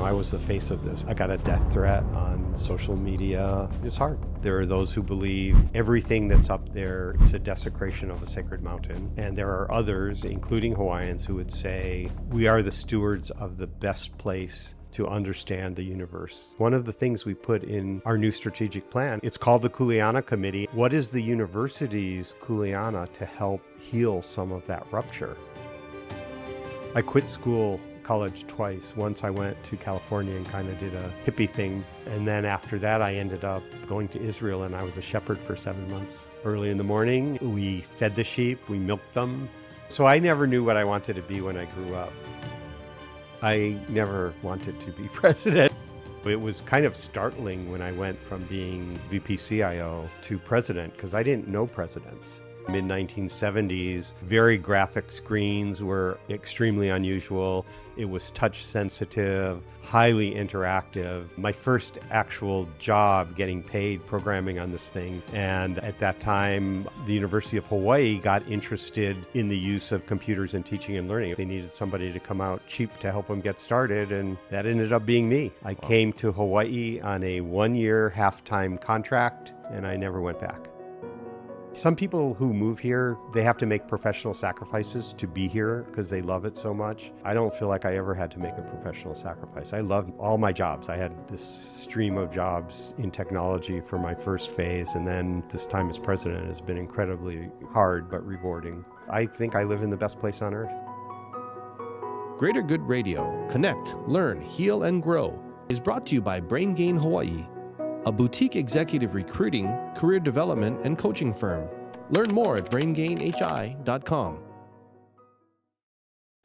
I was the face of this. I got a death threat on social media. It's hard. There are those who believe everything that's up there is a desecration of a sacred mountain. And there are others, including Hawaiians, who would say, we are the stewards of the best place to understand the universe. One of the things we put in our new strategic plan, it's called the Kuleana Committee. What is the university's Kuleana to help heal some of that rupture? I quit college twice. Once I went to California and kind of did a hippie thing. And then after that, I ended up going to Israel, and I was a shepherd for 7 months. Early in the morning, we fed the sheep, we milked them. So I never knew what I wanted to be when I grew up. I never wanted to be president. It was kind of startling when I went from being VP CIO to president, because I didn't know presidents. Mid-1970s, very graphic screens were extremely unusual. It was touch sensitive, highly interactive. My first actual job getting paid programming on this thing. And at that time, the University of Hawai'i got interested in the use of computers in teaching and learning. They needed somebody to come out cheap to help them get started, and that ended up being me. I came to Hawaii on a 1-year half-time contract, and I never went back. Some people who move here, they have to make professional sacrifices to be here because they love it so much. I don't feel like I ever had to make a professional sacrifice. I loved all my jobs. I had this stream of jobs in technology for my first phase, and then this time as president has been incredibly hard but rewarding. I think I live in the best place on earth. Greater Good Radio, connect, learn, heal, and grow, is brought to you by Brain Gain Hawaii, a boutique executive recruiting, career development, and coaching firm. Learn more at braingainhi.com.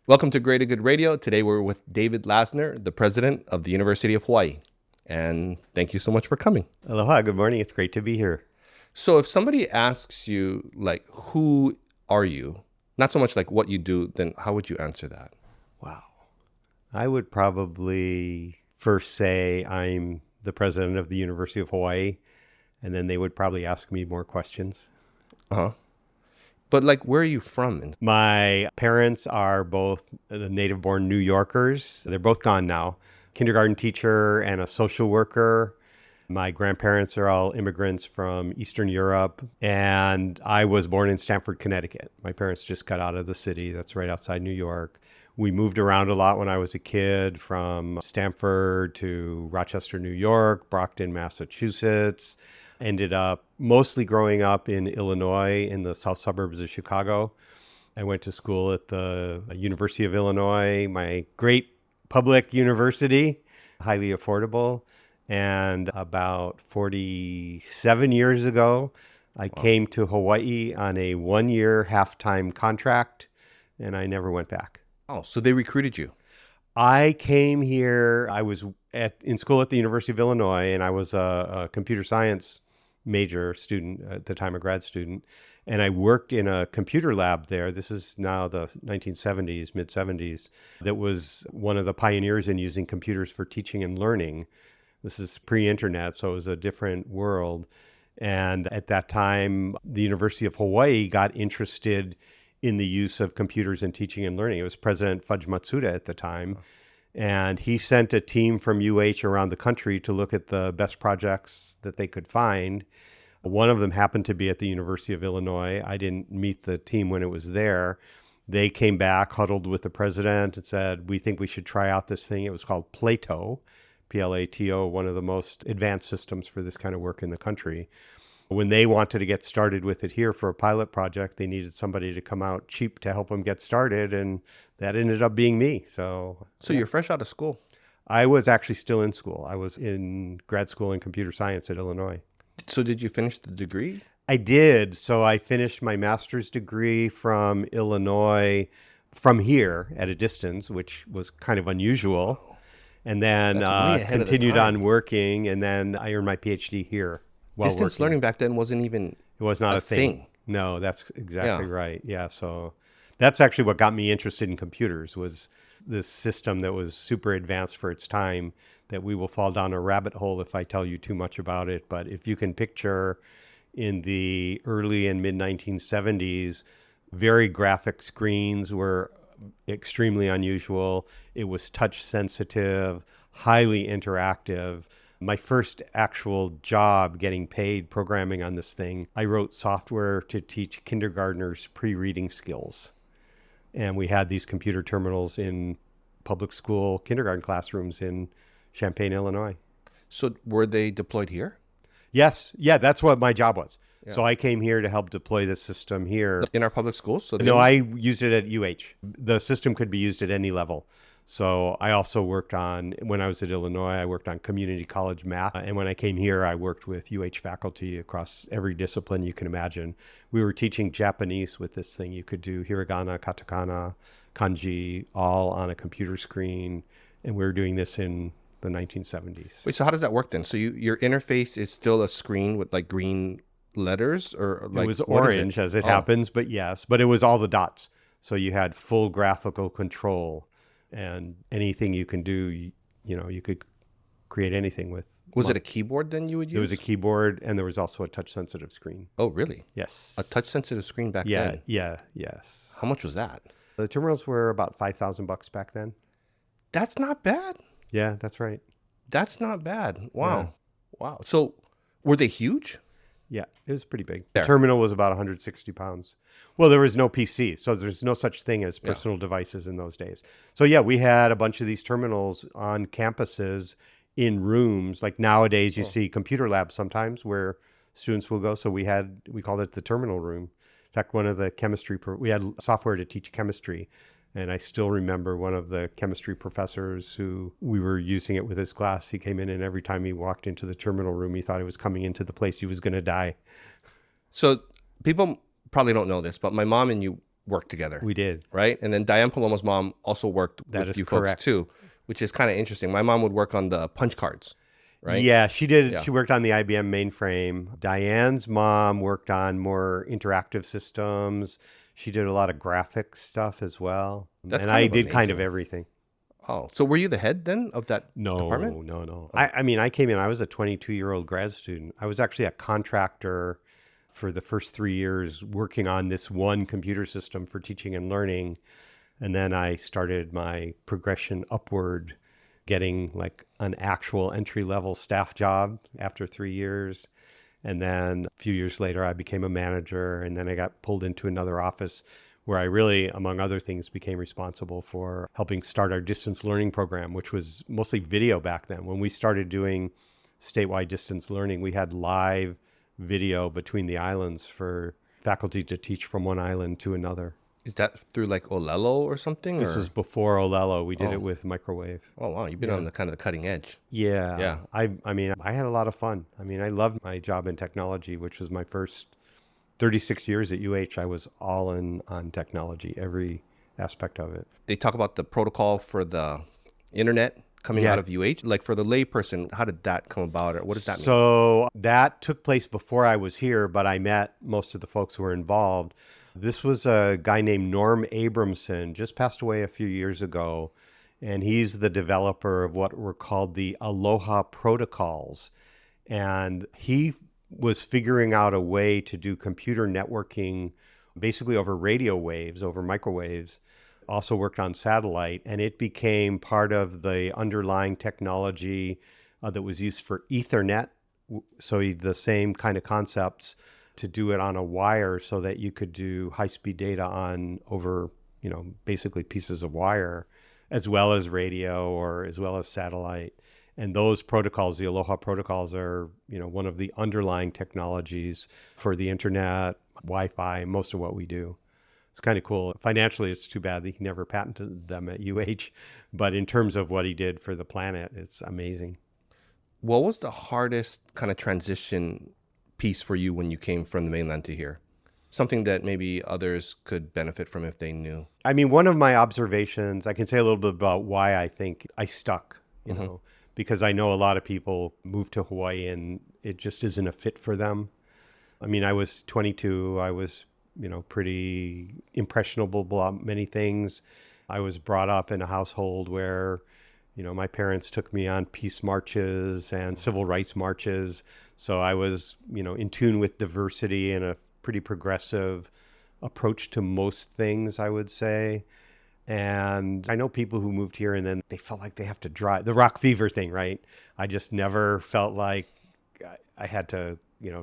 Welcome to Greater Good Radio. Today we're with David Lassner, the president of the University of Hawai'i. And thank you so much for coming. Aloha, good morning. It's great to be here. So if somebody asks you, like, who are you? Not so much like what you do, then how would you answer that? Wow. I would probably first say I'm the president of the University of Hawai'i, and then they would probably ask me more questions. Uh-huh. But like, where are you from? My parents are both native-born New Yorkers. They're both gone now. Kindergarten teacher and a social worker. My grandparents are all immigrants from Eastern Europe, and I was born in Stamford, Connecticut. My parents just got out of the city. That's right outside New York. We moved around a lot when I was a kid, from Stamford to Rochester, New York, Brockton, Massachusetts. Ended up mostly growing up in Illinois, in the south suburbs of Chicago. I went to school at the University of Illinois, my great public university, highly affordable. And about 47 years ago, I came to Hawaii on a 1-year half-time contract, and I never went back. Oh, so they recruited you? I came here, I was in school at the University of Illinois, and I was a computer science major student at the time, a grad student. And I worked in a computer lab there. This is now the 1970s, mid-70s. That was one of the pioneers in using computers for teaching and learning. This is pre-internet, so it was a different world. And at that time, the University of Hawai'i got interested in the use of computers in teaching and learning. It was President Fudge Matsuda at the time. And he sent a team from UH around the country to look at the best projects that they could find. One of them happened to be at the University of Illinois. I didn't meet the team when it was there. They came back, huddled with the president, and said, we think we should try out this thing. It was called Plato, Plato, one of the most advanced systems for this kind of work in the country. When they wanted to get started with it here for a pilot project, they needed somebody to come out cheap to help them get started, and that ended up being me. So You're fresh out of school? I was actually still in school. I was in grad school in computer science at Illinois. So did you finish the degree? I did. So I finished my master's degree from Illinois, from here at a distance, which was kind of unusual. And then continued on working, and then I earned my PhD here. Distance learning back then wasn't even It was not a thing. No, that's exactly right. Yeah, so that's actually what got me interested in computers, was this system that was super advanced for its time, that we will fall down a rabbit hole if I tell you too much about it. But if you can picture, in the early and mid-1970s, very graphic screens were extremely unusual. It was touch sensitive, highly interactive. My first actual job getting paid programming on this thing, I wrote software to teach kindergartners pre-reading skills. And we had these computer terminals in public school kindergarten classrooms in Champaign, Illinois. So were they deployed here? Yes. Yeah, that's what my job was. Yeah. So I came here to help deploy the system here. In our public schools? So No, I used it at UH. The system could be used at any level. So I also worked on, when I was at Illinois, I worked on community college math. And when I came here, I worked with UH faculty across every discipline you can imagine. We were teaching Japanese with this thing. You could do hiragana, katakana, kanji, all on a computer screen. And we were doing this in the 1970s. Wait, so how does that work then? So your interface is still a screen with like green letters, or like it was orange as it happens, but yes, but it was all the dots. So you had full graphical control, and anything you can do, you could create anything with. Was it a keyboard then you would use? It was a keyboard, and there was also a touch sensitive screen. Oh, really? Yes. A touch sensitive screen back then? Yes. How much was that? The terminals were about $5,000 back then. That's not bad. Yeah, that's right. That's not bad. Wow. Yeah. Wow. So were they huge? Yeah, it was pretty big. There. The terminal was about 160 pounds. Well, there was no PC, so there's no such thing as personal devices in those days. So yeah, we had a bunch of these terminals on campuses in rooms. Like nowadays, you see computer labs sometimes where students will go. So we called it the terminal room. In fact, one of the we had software to teach chemistry. And I still remember one of the chemistry professors who we were using it with his class. He came in, and every time he walked into the terminal room, he thought he was coming into the place he was going to die. So people probably don't know this, but my mom and you worked together. We did. Right? And then Diane Paloma's mom also worked with you folks too, which is kind of interesting. My mom would work on the punch cards, right? Yeah, she did. Yeah. She worked on the IBM mainframe. Diane's mom worked on more interactive systems. She did a lot of graphic stuff as well. And I did kind of everything. Oh, so were you the head then of that department? No. Oh. I mean, I came in, I was a 22-year-old grad student. I was actually a contractor for the first 3 years working on this one computer system for teaching and learning. And then I started my progression upward, getting like an actual entry-level staff job after 3 years. And then a few years later, I became a manager, and then I got pulled into another office where I really, among other things, became responsible for helping start our distance learning program, which was mostly video back then. When we started doing statewide distance learning, we had live video between the islands for faculty to teach from one island to another. Is that through like Olelo or something? This was before Olelo. We did it with microwave. Oh, wow. You've been on the kind of the cutting edge. Yeah. Yeah. I mean, I had a lot of fun. I mean, I loved my job in technology, which was my first 36 years at UH. I was all in on technology, every aspect of it. They talk about the protocol for the internet coming out of UH. Like for the layperson, how did that come about, or what does that mean? So that took place before I was here, but I met most of the folks who were involved. This was a guy named Norm Abramson, just passed away a few years ago, and he's the developer of what were called the Aloha protocols. And he was figuring out a way to do computer networking basically over radio waves, over microwaves, also worked on satellite, and it became part of the underlying technology that was used for Ethernet. So the same kind of concepts to do it on a wire so that you could do high-speed data on over, basically pieces of wire, as well as radio or as well as satellite. And those protocols, the Aloha protocols, are, one of the underlying technologies for the internet, Wi-Fi, most of what we do. It's kind of cool. Financially, it's too bad that he never patented them at UH, but in terms of what he did for the planet, it's amazing. What was the hardest kind of transition piece for you when you came from the mainland to here? Something that maybe others could benefit from if they knew. I mean, one of my observations, I can say a little bit about why I think I stuck, because I know a lot of people move to Hawaii and it just isn't a fit for them. I mean, I was 22. I was, pretty impressionable about many things. I was brought up in a household where, my parents took me on peace marches and civil rights marches. So I was, in tune with diversity and a pretty progressive approach to most things, I would say. And I know people who moved here and then they felt like they have to drive, the rock fever thing, right? I just never felt like I had to,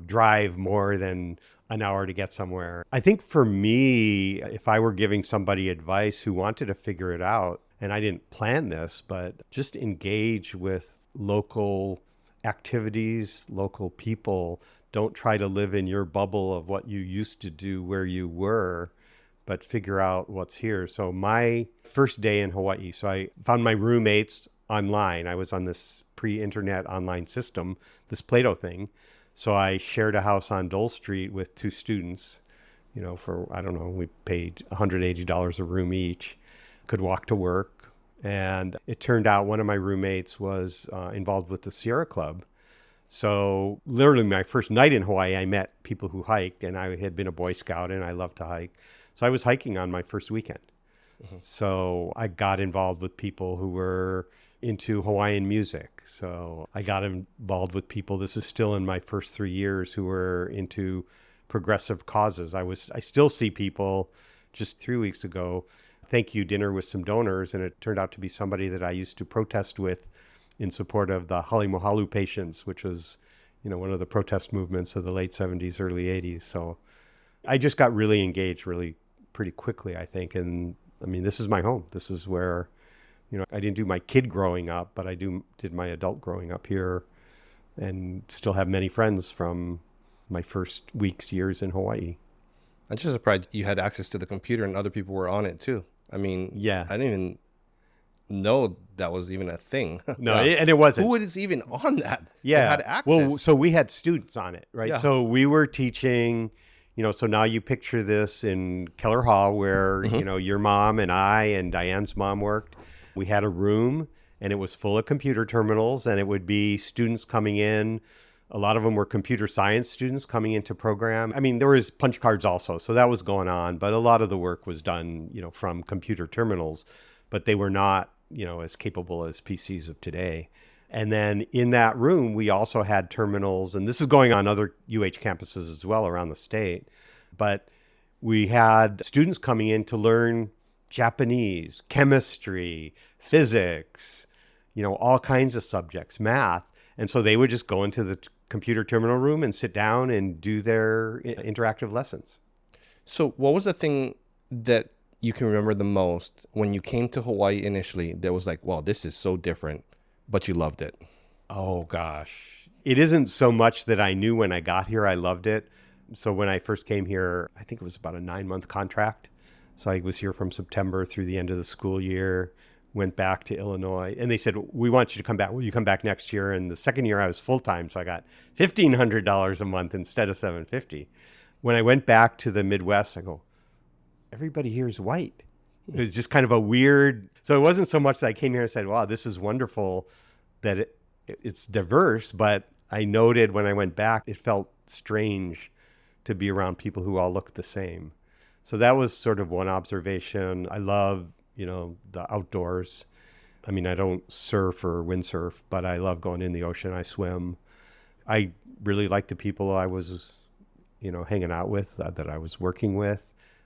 drive more than an hour to get somewhere. I think for me, if I were giving somebody advice who wanted to figure it out, and I didn't plan this, but just engage with local activities, local people. Don't try to live in your bubble of what you used to do where you were, but figure out what's here. So my first day in Hawaii, so I found my roommates online. I was on this pre-internet online system, this Plato thing. So I shared a house on Dole Street with two students, for, I don't know, we paid $180 a room each, could walk to work. And it turned out one of my roommates was involved with the Sierra Club. So literally my first night in Hawaii, I met people who hiked, and I had been a Boy Scout and I love to hike. So I was hiking on my first weekend. Mm-hmm. So I got involved with people who were into Hawaiian music. So I got involved with people, this is still in my first 3 years, who were into progressive causes. I still see people just 3 weeks ago, thank you dinner with some donors, and it turned out to be somebody that I used to protest with in support of the Hale Mohalu patients, which was, one of the protest movements of the late 70s, early 80s. So I just got really engaged really pretty quickly, I think. And I mean, this is my home. This is where, I didn't do my kid growing up, but I did my adult growing up here, and still have many friends from my first weeks, years in Hawaii. I'm just surprised you had access to the computer and other people were on it too. I mean, yeah, I didn't even know that was even a thing. No, and it wasn't. Who is even on that? Yeah. Had access? Well, so we had students on it, right? Yeah. So we were teaching, so now you picture this in Keller Hall where, Mm-hmm. Your mom and I and Diane's mom worked. We had a room and it was full of computer terminals, and it would be students coming in. A lot of them were computer science students coming into program. I mean, there was punch cards also, so that was going on, but a lot of the work was done, from computer terminals, but they were not, as capable as PCs of today. And then in that room, we also had terminals, and this is going on other UH campuses as well around the state, but we had students coming in to learn Japanese, chemistry, physics, all kinds of subjects, math. And so they would just go into the computer terminal room and sit down and do their interactive lessons. So what was the thing that you can remember the most when you came to Hawaii initially that was like, wow, this is so different, but you loved it? Oh, gosh. It isn't so much that I knew when I got here I loved it. So when I first came here, I think it was about a 9-month contract. So I was here from September through the end of the school year, went back to Illinois, and they said, we want you to come back. Will you come back next year? And the second year I was full-time, so I got $1,500 a month instead of $750. When I went back to the Midwest, I go, everybody here is white. It was just kind of a weird, so it wasn't so much that I came here and said, wow, this is wonderful that it's diverse, but I noted when I went back, it felt strange to be around people who all looked the same. So that was sort of one observation. I love, the outdoors. I mean, I don't surf or windsurf, but I love going in the ocean. I swim. I really like the people I was, hanging out with, that I was working with.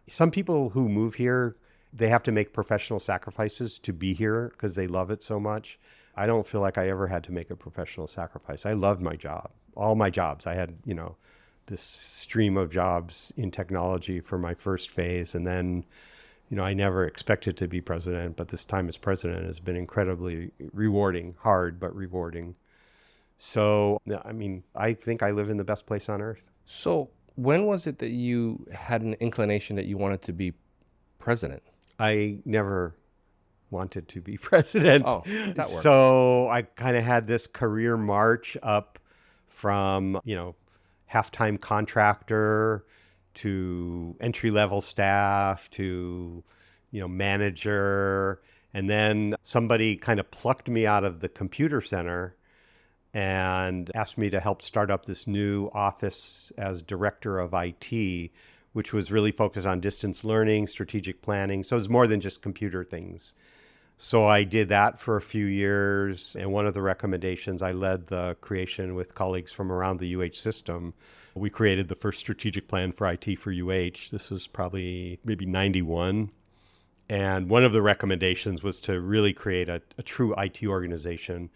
Some people who move here, they have to make professional sacrifices to be here because they love it so much. I don't feel like I ever had to make a professional sacrifice. I loved my job, all my jobs. I had, this stream of jobs in technology for my first phase. And then, I never expected to be president, but this time as president has been incredibly rewarding, hard, but rewarding. So, I mean, I think I live in the best place on earth. So when was it that you had an inclination that you wanted to be president? I never wanted to be president. Oh, that worked. So I kind of had this career march up from, half-time contractor to entry-level staff to, manager. And then somebody kind of plucked me out of the computer center and asked me to help start up this new office as director of IT, which was really focused on distance learning, strategic planning. So it was more than just computer things. So I did that for a few years. And one of the recommendations, I led the creation with colleagues from around the UH system. We created the first strategic plan for IT for UH. This was probably maybe 91. And one of the recommendations was to really create a true IT organization.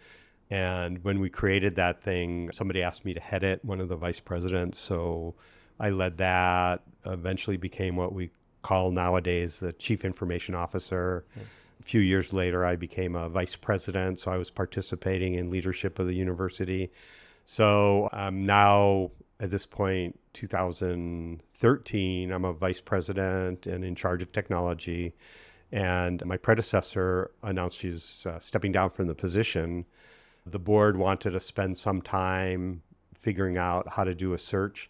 And when we created that thing, somebody asked me to head it, one of the vice presidents. So I led that, eventually became what we call nowadays the chief information officer. A few years later, I became a vice president. So I was participating in leadership of the university. So I'm now, at this point, 2013, I'm a vice president and in charge of technology. And my predecessor announced she was stepping down from the position. The board wanted to spend some time figuring out how to do a search.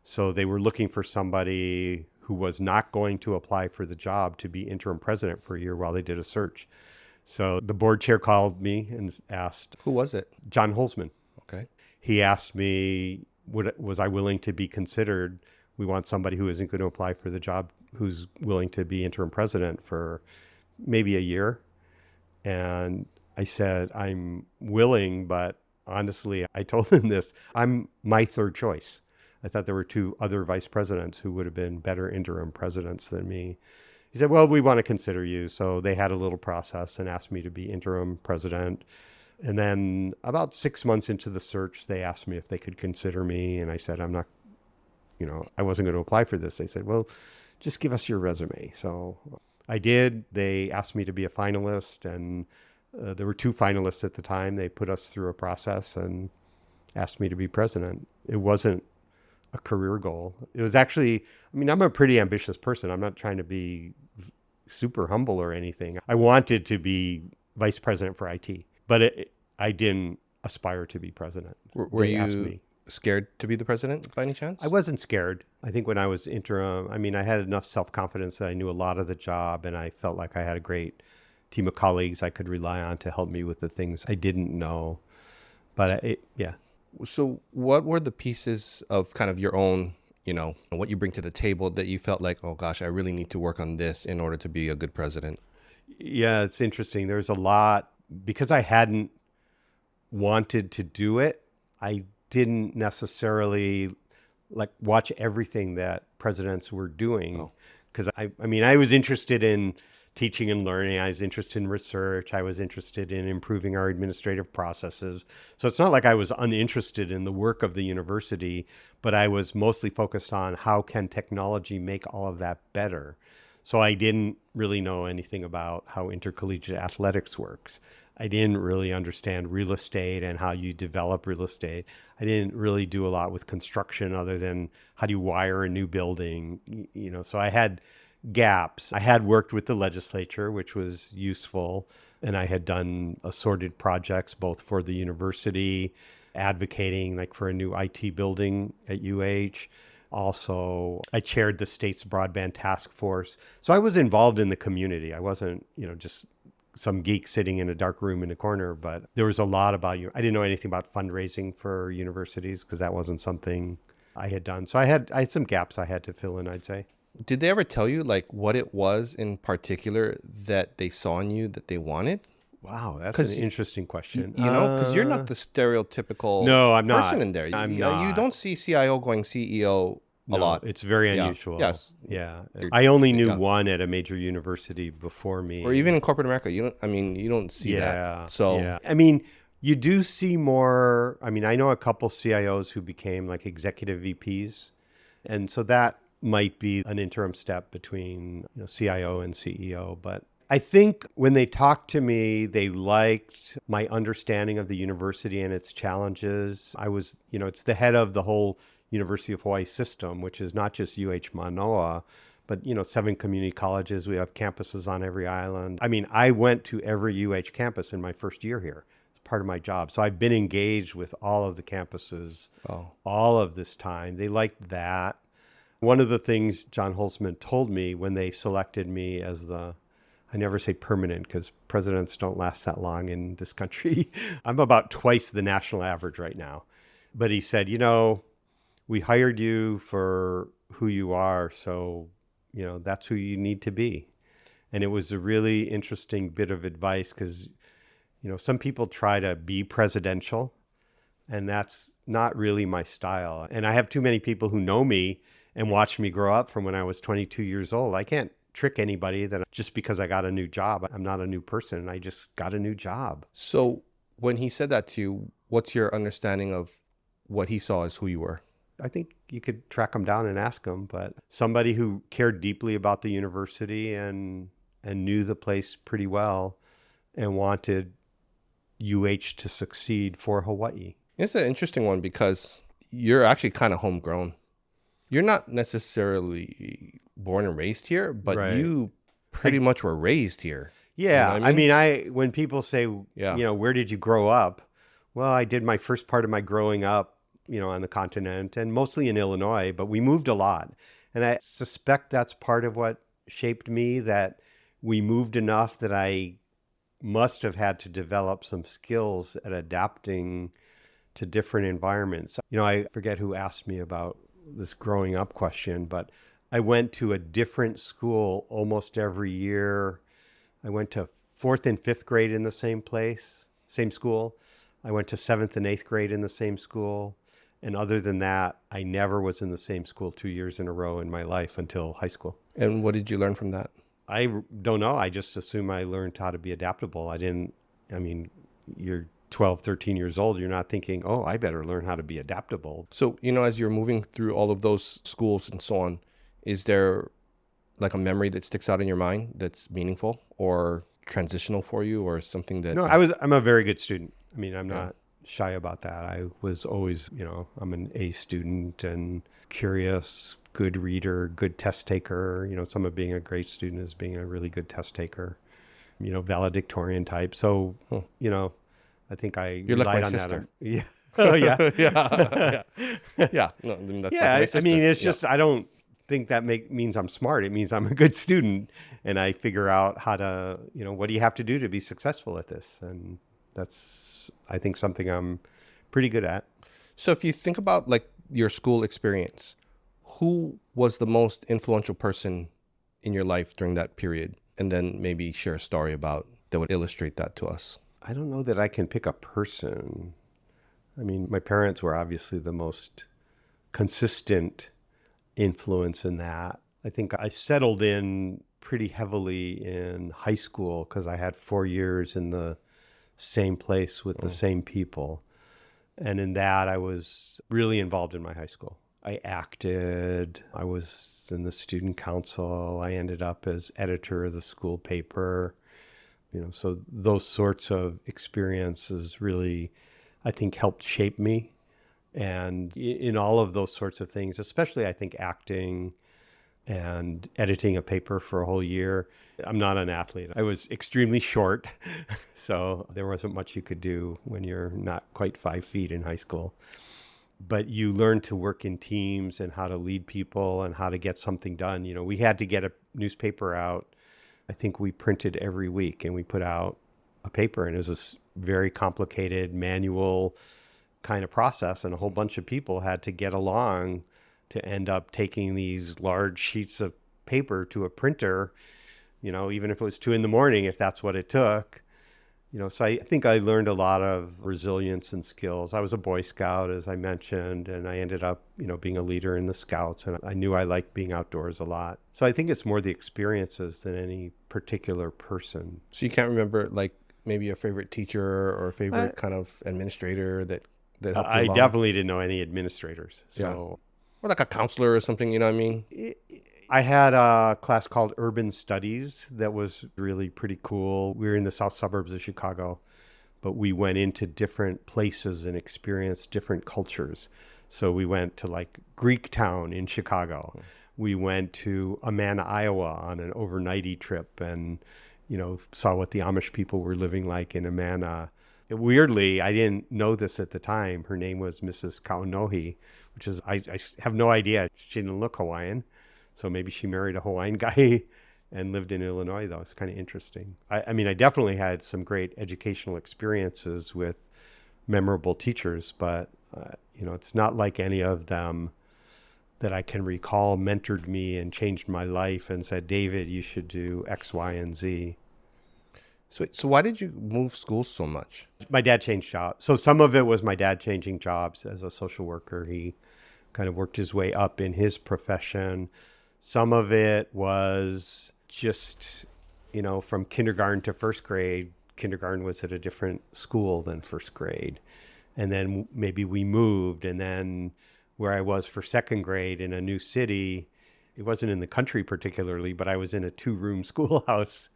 So they were looking for somebody who was not going to apply for the job to be interim president for a year while they did a search. So the board chair called me and asked. Who was it? John Holzman. Okay. He asked me, was I willing to be considered? We want somebody who isn't going to apply for the job, who's willing to be interim president for maybe a year. And I said, I'm willing, but honestly, I told him this, I'm my third choice. I thought there were two other vice presidents who would have been better interim presidents than me. He said, well, we want to consider you. So they had a little process and asked me to be interim president. And then about 6 months into the search, they asked me if they could consider me. And I said, I'm not, I wasn't going to apply for this. They said, well, just give us your resume. So I did. They asked me to be a finalist, and there were two finalists at the time. They put us through a process and asked me to be president. It wasn't a career goal. It was actually, I'm a pretty ambitious person. I'm not trying to be super humble or anything. I wanted to be vice president for IT, but I didn't aspire to be president. Were you scared to be the president by any chance? I wasn't scared. I think when I was interim, I had enough self-confidence that I knew a lot of the job, and I felt like I had a great team of colleagues I could rely on to help me with the things I didn't know. But yeah. So what were the pieces of kind of your own, what you bring to the table that you felt like, oh gosh, I really need to work on this in order to be a good president? Yeah, it's interesting. There's a lot, because I hadn't wanted to do it. I didn't necessarily watch everything that presidents were doing. Because I was interested in teaching and learning. I was interested in research. I was interested in improving our administrative processes. So it's not like I was uninterested in the work of the university, but I was mostly focused on how can technology make all of that better. So I didn't really know anything about how intercollegiate athletics works. I didn't really understand real estate and how you develop real estate. I didn't really do a lot with construction other than how do you wire a new building, so I had gaps. I had worked with the legislature, which was useful, and I had done assorted projects both for the university, advocating for a new IT building at UH. Also, I chaired the state's broadband task force. So I was involved in the community. I wasn't, just some geek sitting in a dark room in a corner, but there was a lot about you. I didn't know anything about fundraising for universities because that wasn't something I had done. So I had some gaps I had to fill in, I'd say. Did they ever tell you what it was in particular that they saw in you that they wanted? Wow, that's an interesting question. Because you're not the stereotypical I'm not. person in there. I'm not. You don't see CIO going CEO a lot. It's very unusual. Yes. Yeah. I only knew one at a major university before me. Or even in corporate America, you don't see that. So yeah. You do see more. I know a couple CIOs who became executive VPs. And so that might be an interim step between CIO and CEO. But I think when they talked to me, they liked my understanding of the university and its challenges. I was, it's the head of the whole University of Hawai'i system, which is not just UH Manoa, but 7 community colleges. We have campuses on every island. I went to every UH campus in my first year here. It's part of my job. So I've been engaged with all of the campuses all of this time. They liked that. One of the things John Holzman told me when they selected me as I never say permanent because presidents don't last that long in this country. I'm about twice the national average right now. But he said, we hired you for who you are. So, that's who you need to be. And it was a really interesting bit of advice because, some people try to be presidential and that's not really my style. And I have too many people who know me and watched me grow up from when I was 22 years old. I can't trick anybody that just because I got a new job, I'm not a new person. I just got a new job. So when he said that to you, what's your understanding of what he saw as who you were? I think you could track him down and ask him, but somebody who cared deeply about the university and knew the place pretty well and wanted UH to succeed for Hawaii. It's an interesting one because you're actually kind of homegrown. You're not necessarily born and raised here, but Right. you pretty much were raised here. Yeah. You know what I mean? When people say, Yeah. where did you grow up? Well, I did my first part of my growing up, on the continent and mostly in Illinois, but we moved a lot. And I suspect that's part of what shaped me, that we moved enough that I must have had to develop some skills at adapting to different environments. I forget who asked me about this growing up question, but I went to a different school almost every year. I went to 4th and 5th grade in the same place, same school. I went to 7th and 8th grade in the same school. And other than that, I never was in the same school 2 years in a row in my life until high school. And what did you learn from that? I don't know. I just assume I learned how to be adaptable. You're 12, 13 years old. You're not thinking, oh, I better learn how to be adaptable. So, as you're moving through all of those schools and so on, is there like a memory that sticks out in your mind that's meaningful or transitional for you or something that... No, I'm a very good student. I'm not shy about that. I was always, I'm an A student and curious, good reader, good test taker. Some of being a great student is being a really good test taker, valedictorian type. So, I think I You're like relied my on sister. that. Yeah. Oh, yeah. Yeah. Yeah. No, that's Yeah. like my sister. It's just, I don't think that means I'm smart. It means I'm a good student and I figure out how to, what do you have to do to be successful at this? And that's, I think, something I'm pretty good at. So if you think about like your school experience, who was the most influential person in your life during that period? And then maybe share a story about that would illustrate that to us. I don't know that I can pick a person. My parents were obviously the most consistent influence in that. I think I settled in pretty heavily in high school because I had 4 years in the same place with the same people. And in that, I was really involved in my high school. I acted. I was in the student council. I ended up as editor of the school paper. So those sorts of experiences really, I think, helped shape me. And in all of those sorts of things, especially I think acting and editing a paper for a whole year, I'm not an athlete. I was extremely short, so there wasn't much you could do when you're not quite 5 feet in high school. But you learn to work in teams and how to lead people and how to get something done. We had to get a newspaper out. I think we printed every week and we put out a paper, and it was this very complicated manual kind of process, and a whole bunch of people had to get along to end up taking these large sheets of paper to a printer, even if it was 2 a.m, if that's what it took. So I think I learned a lot of resilience and skills. I was a Boy Scout, as I mentioned, and I ended up, being a leader in the Scouts, and I knew I liked being outdoors a lot. So I think it's more the experiences than any particular person. So you can't remember like maybe a favorite teacher or a favorite kind of administrator that helped you I along? definitely didn't know any administrators. So Or like a counselor or something, you know what I mean? I had a class called Urban Studies that was really pretty cool. We were in the south suburbs of Chicago, but we went into different places and experienced different cultures. So we went to like Greektown in Chicago. We went to Amana, Iowa on an overnighty trip and, saw what the Amish people were living like in Amana. Weirdly, I didn't know this at the time. Her name was Mrs. Kaunohi, which is, I have no idea. She didn't look Hawaiian. So maybe she married a Hawaiian guy and lived in Illinois, though. It's kind of interesting. I definitely had some great educational experiences with memorable teachers, but, it's not like any of them that I can recall mentored me and changed my life and said, David, you should do X, Y, and Z. So why did you move schools so much? My dad changed jobs. So some of it was my dad changing jobs as a social worker. He kind of worked his way up in his profession. Some of it was just, from kindergarten to first grade, kindergarten was at a different school than first grade. And then maybe we moved, and then where I was for second grade in a new city, it wasn't in the country particularly, but I was in a 2-room schoolhouse,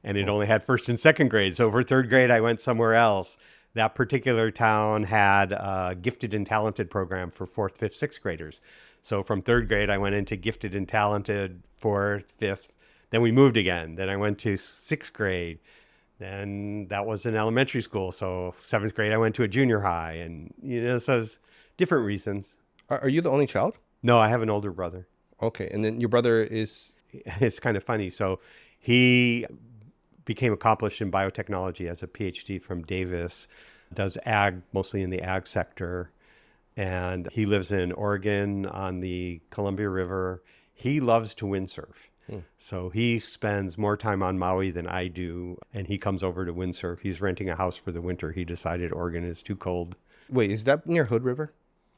and it only had first and second grade. So for third grade, I went somewhere else. That particular town had a gifted and talented program for 4th, 5th, 6th graders. So from third grade, I went into gifted and talented, 4th, 5th. Then we moved again. Then I went to 6th grade. Then that was in elementary school. So 7th grade, I went to a junior high. And, so it's different reasons. Are you the only child? No, I have an older brother. Okay. And then your brother is... It's kind of funny. So he became accomplished in biotechnology as a PhD from Davis, does ag, mostly in the ag sector. And he lives in Oregon on the Columbia River. He loves to windsurf. So he spends more time on Maui than I do. And he comes over to windsurf. He's renting a house for the winter. He decided Oregon is too cold. Wait, is that near Hood River?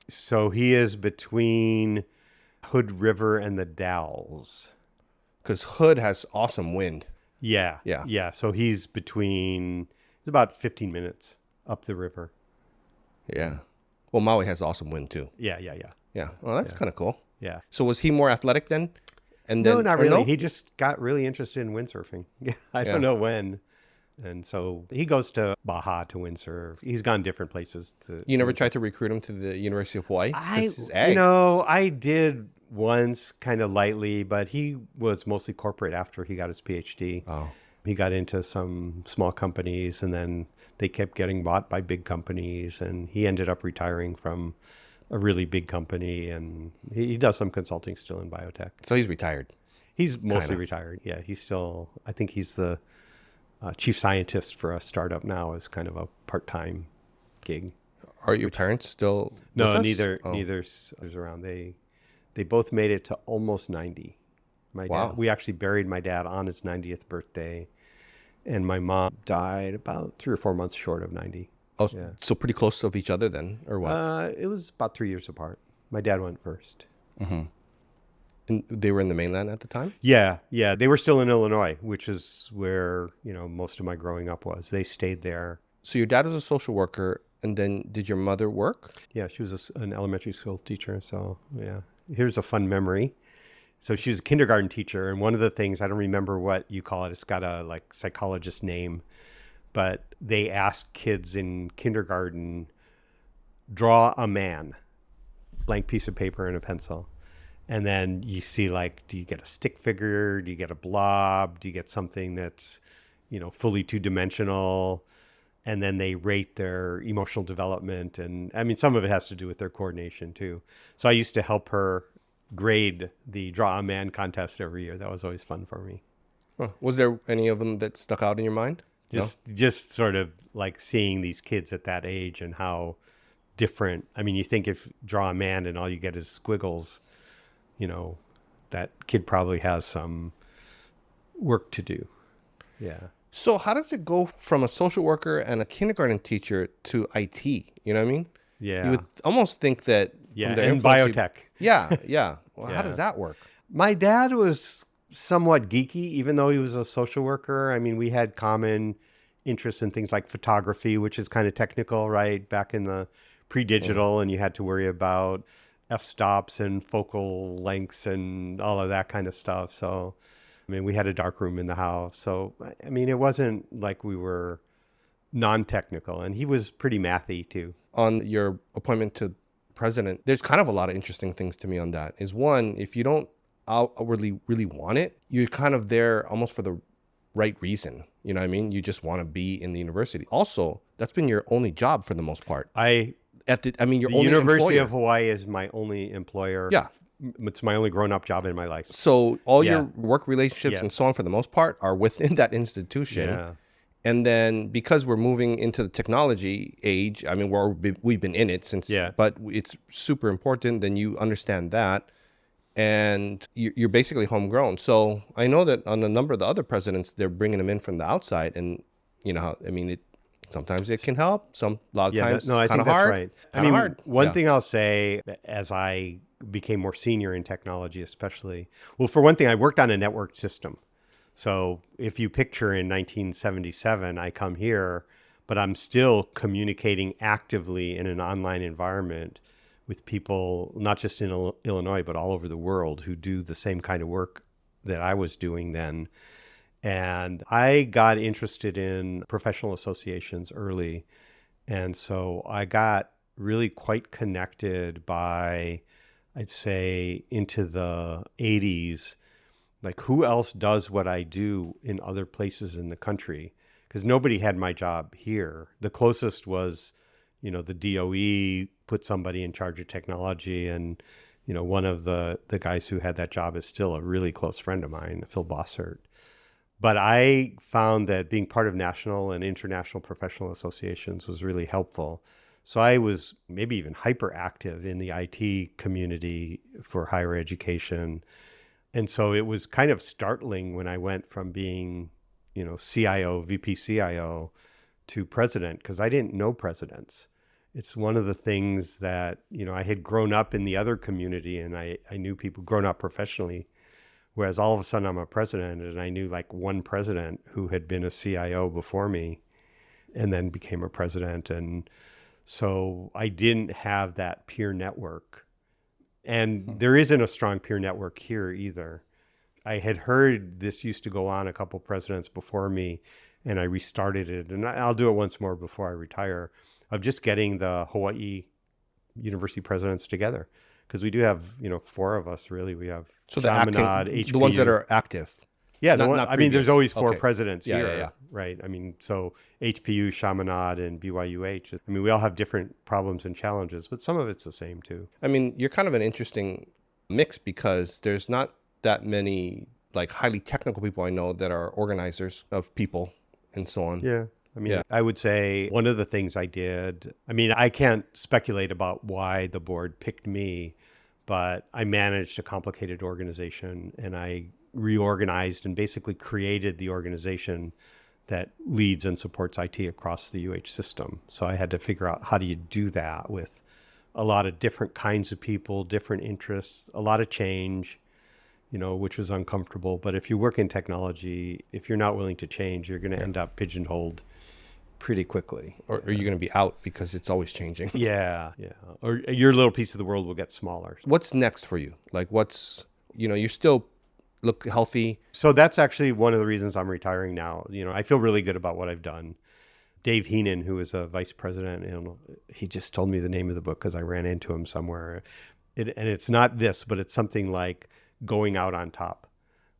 So he is between Hood River and the Dalles. Because Hood has awesome wind. Yeah. So he's it's about 15 minutes up the river. Yeah. Well, Maui has awesome wind too. Yeah. Yeah. Well, that's kind of cool. Yeah. So was he more athletic then? No, not really. No? He just got really interested in windsurfing. I don't know when. And so he goes to Baja to windsurf. He's gone different places. You never tried to recruit him to the University of Hawaii? I did once, kind of lightly, but he was mostly corporate after he got his PhD. Oh. He got into some small companies, and then they kept getting bought by big companies, and he ended up retiring from a really big company, and he does some consulting still in biotech. So he's retired? He's mostly retired. Yeah, I think he's the chief scientist for a startup now as kind of a part-time gig. Are your parents still No, with us? neither's around. They both made it to almost 90. Dad, we actually buried my dad on his 90th birthday, and my mom died about 3 or 4 months short of 90. Oh, yeah. So pretty close of each other then, or what? It was about 3 years apart. My dad went first. Mm-hmm. And they were in the mainland at the time? Yeah. They were still in Illinois, which is where, most of my growing up was. They stayed there. So your dad was a social worker, and then did your mother work? Yeah, she was an elementary school teacher. So, yeah. Here's a fun memory. So she was a kindergarten teacher, and one of the things, I don't remember what you call it, it's got a psychologist name, but they asked kids in kindergarten, draw a man, blank piece of paper and a pencil. And then you see, do you get a stick figure? Do you get a blob? Do you get something that's, fully two-dimensional? And then they rate their emotional development. And I mean, some of it has to do with their coordination too. So I used to help her grade the Draw a Man contest every year. That was always fun for me. Huh. Was there any of them that stuck out in your mind? Just sort of seeing these kids at that age and how different. I mean, you think if Draw a Man and all you get is squiggles, that kid probably has some work to do. Yeah. So how does it go from a social worker and a kindergarten teacher to IT? You know what I mean? Yeah. You would almost think that from their biotech. Yeah. Well, how does that work? My dad was somewhat geeky, even though he was a social worker. I mean, we had common interests in things like photography, which is kind of technical, right? Back in the pre-digital, and you had to worry about f-stops and focal lengths and all of that kind of stuff. So, I mean, we had a dark room in the house. So, I mean, it wasn't like we were non-technical, and he was pretty mathy too. On your appointment to president, there's kind of a lot of interesting things to me on that. Is one, if you don't outwardly really want it, you're kind of there almost for the right reason. You know what I mean? You just want to be in the university. Also, that's been your only job for the most part. The only University employer. of Hawaii is my only employer. Yeah. It's my only grown-up job in my life. So all your work relationships and so on, for the most part, are within that institution. Yeah. And then because we're moving into the technology age, I mean, we've been in it since, but it's super important. Then you understand that, and you're basically homegrown. So I know that on a number of the other presidents, they're bringing them in from the outside, and sometimes it can help. A lot of times, I kind think of that's hard. right. Kind of hard. One thing I'll say, as I became more senior in technology, especially, well, for one thing, I worked on a networked system. So if you picture in 1977, I come here, but I'm still communicating actively in an online environment with people, not just in Illinois, but all over the world who do the same kind of work that I was doing then. And I got interested in professional associations early. And so I got really quite connected by, I'd say, into the 80s. Like, who else does what I do in other places in the country? Because nobody had my job here. The closest was, the DOE put somebody in charge of technology. And, one of the guys who had that job is still a really close friend of mine, Phil Bossert. But I found that being part of national and international professional associations was really helpful. So I was maybe even hyperactive in the IT community for higher education. And so it was kind of startling when I went from being, CIO, VP CIO to president, because I didn't know presidents. It's one of the things that, I had grown up in the other community and I knew people grown up professionally. Whereas all of a sudden I'm a president and I knew like one president who had been a CIO before me and then became a president. And so I didn't have that peer network. And there isn't a strong peer network here either. I had heard this used to go on a couple presidents before me and I restarted it. And I'll do it once more before I retire, of just getting the Hawaii university presidents together. Because we do have, 4 of us really. We have So Chaminade, HPU. the ones that are active. Yeah, not I mean, there's previous. always 4 Okay. presidents Yeah, here, yeah, yeah. right? I mean, so HPU, Chaminade, and BYUH. I mean, we all have different problems and challenges, but some of it's the same too. I mean, you're kind of an interesting mix because there's not that many like highly technical people I know that are organizers of people and so on. Yeah. I mean, Yeah. I would say one of the things I did, I mean, I can't speculate about why the board picked me, but I managed a complicated organization and I reorganized and basically created the organization that leads and supports IT across the UH system. So I had to figure out, how do you do that with a lot of different kinds of people, different interests, a lot of change, which was uncomfortable. But if you work in technology, if you're not willing to change, you're going to end up pigeonholed pretty quickly. Or are you going to be out because it's always changing? Yeah. Or your little piece of the world will get smaller. What's next for you? Like you still look healthy. So that's actually one of the reasons I'm retiring now. I feel really good about what I've done. Dave Heenan, who is a vice president, he just told me the name of the book because I ran into him somewhere. And it's not this, but it's something like Going Out on Top.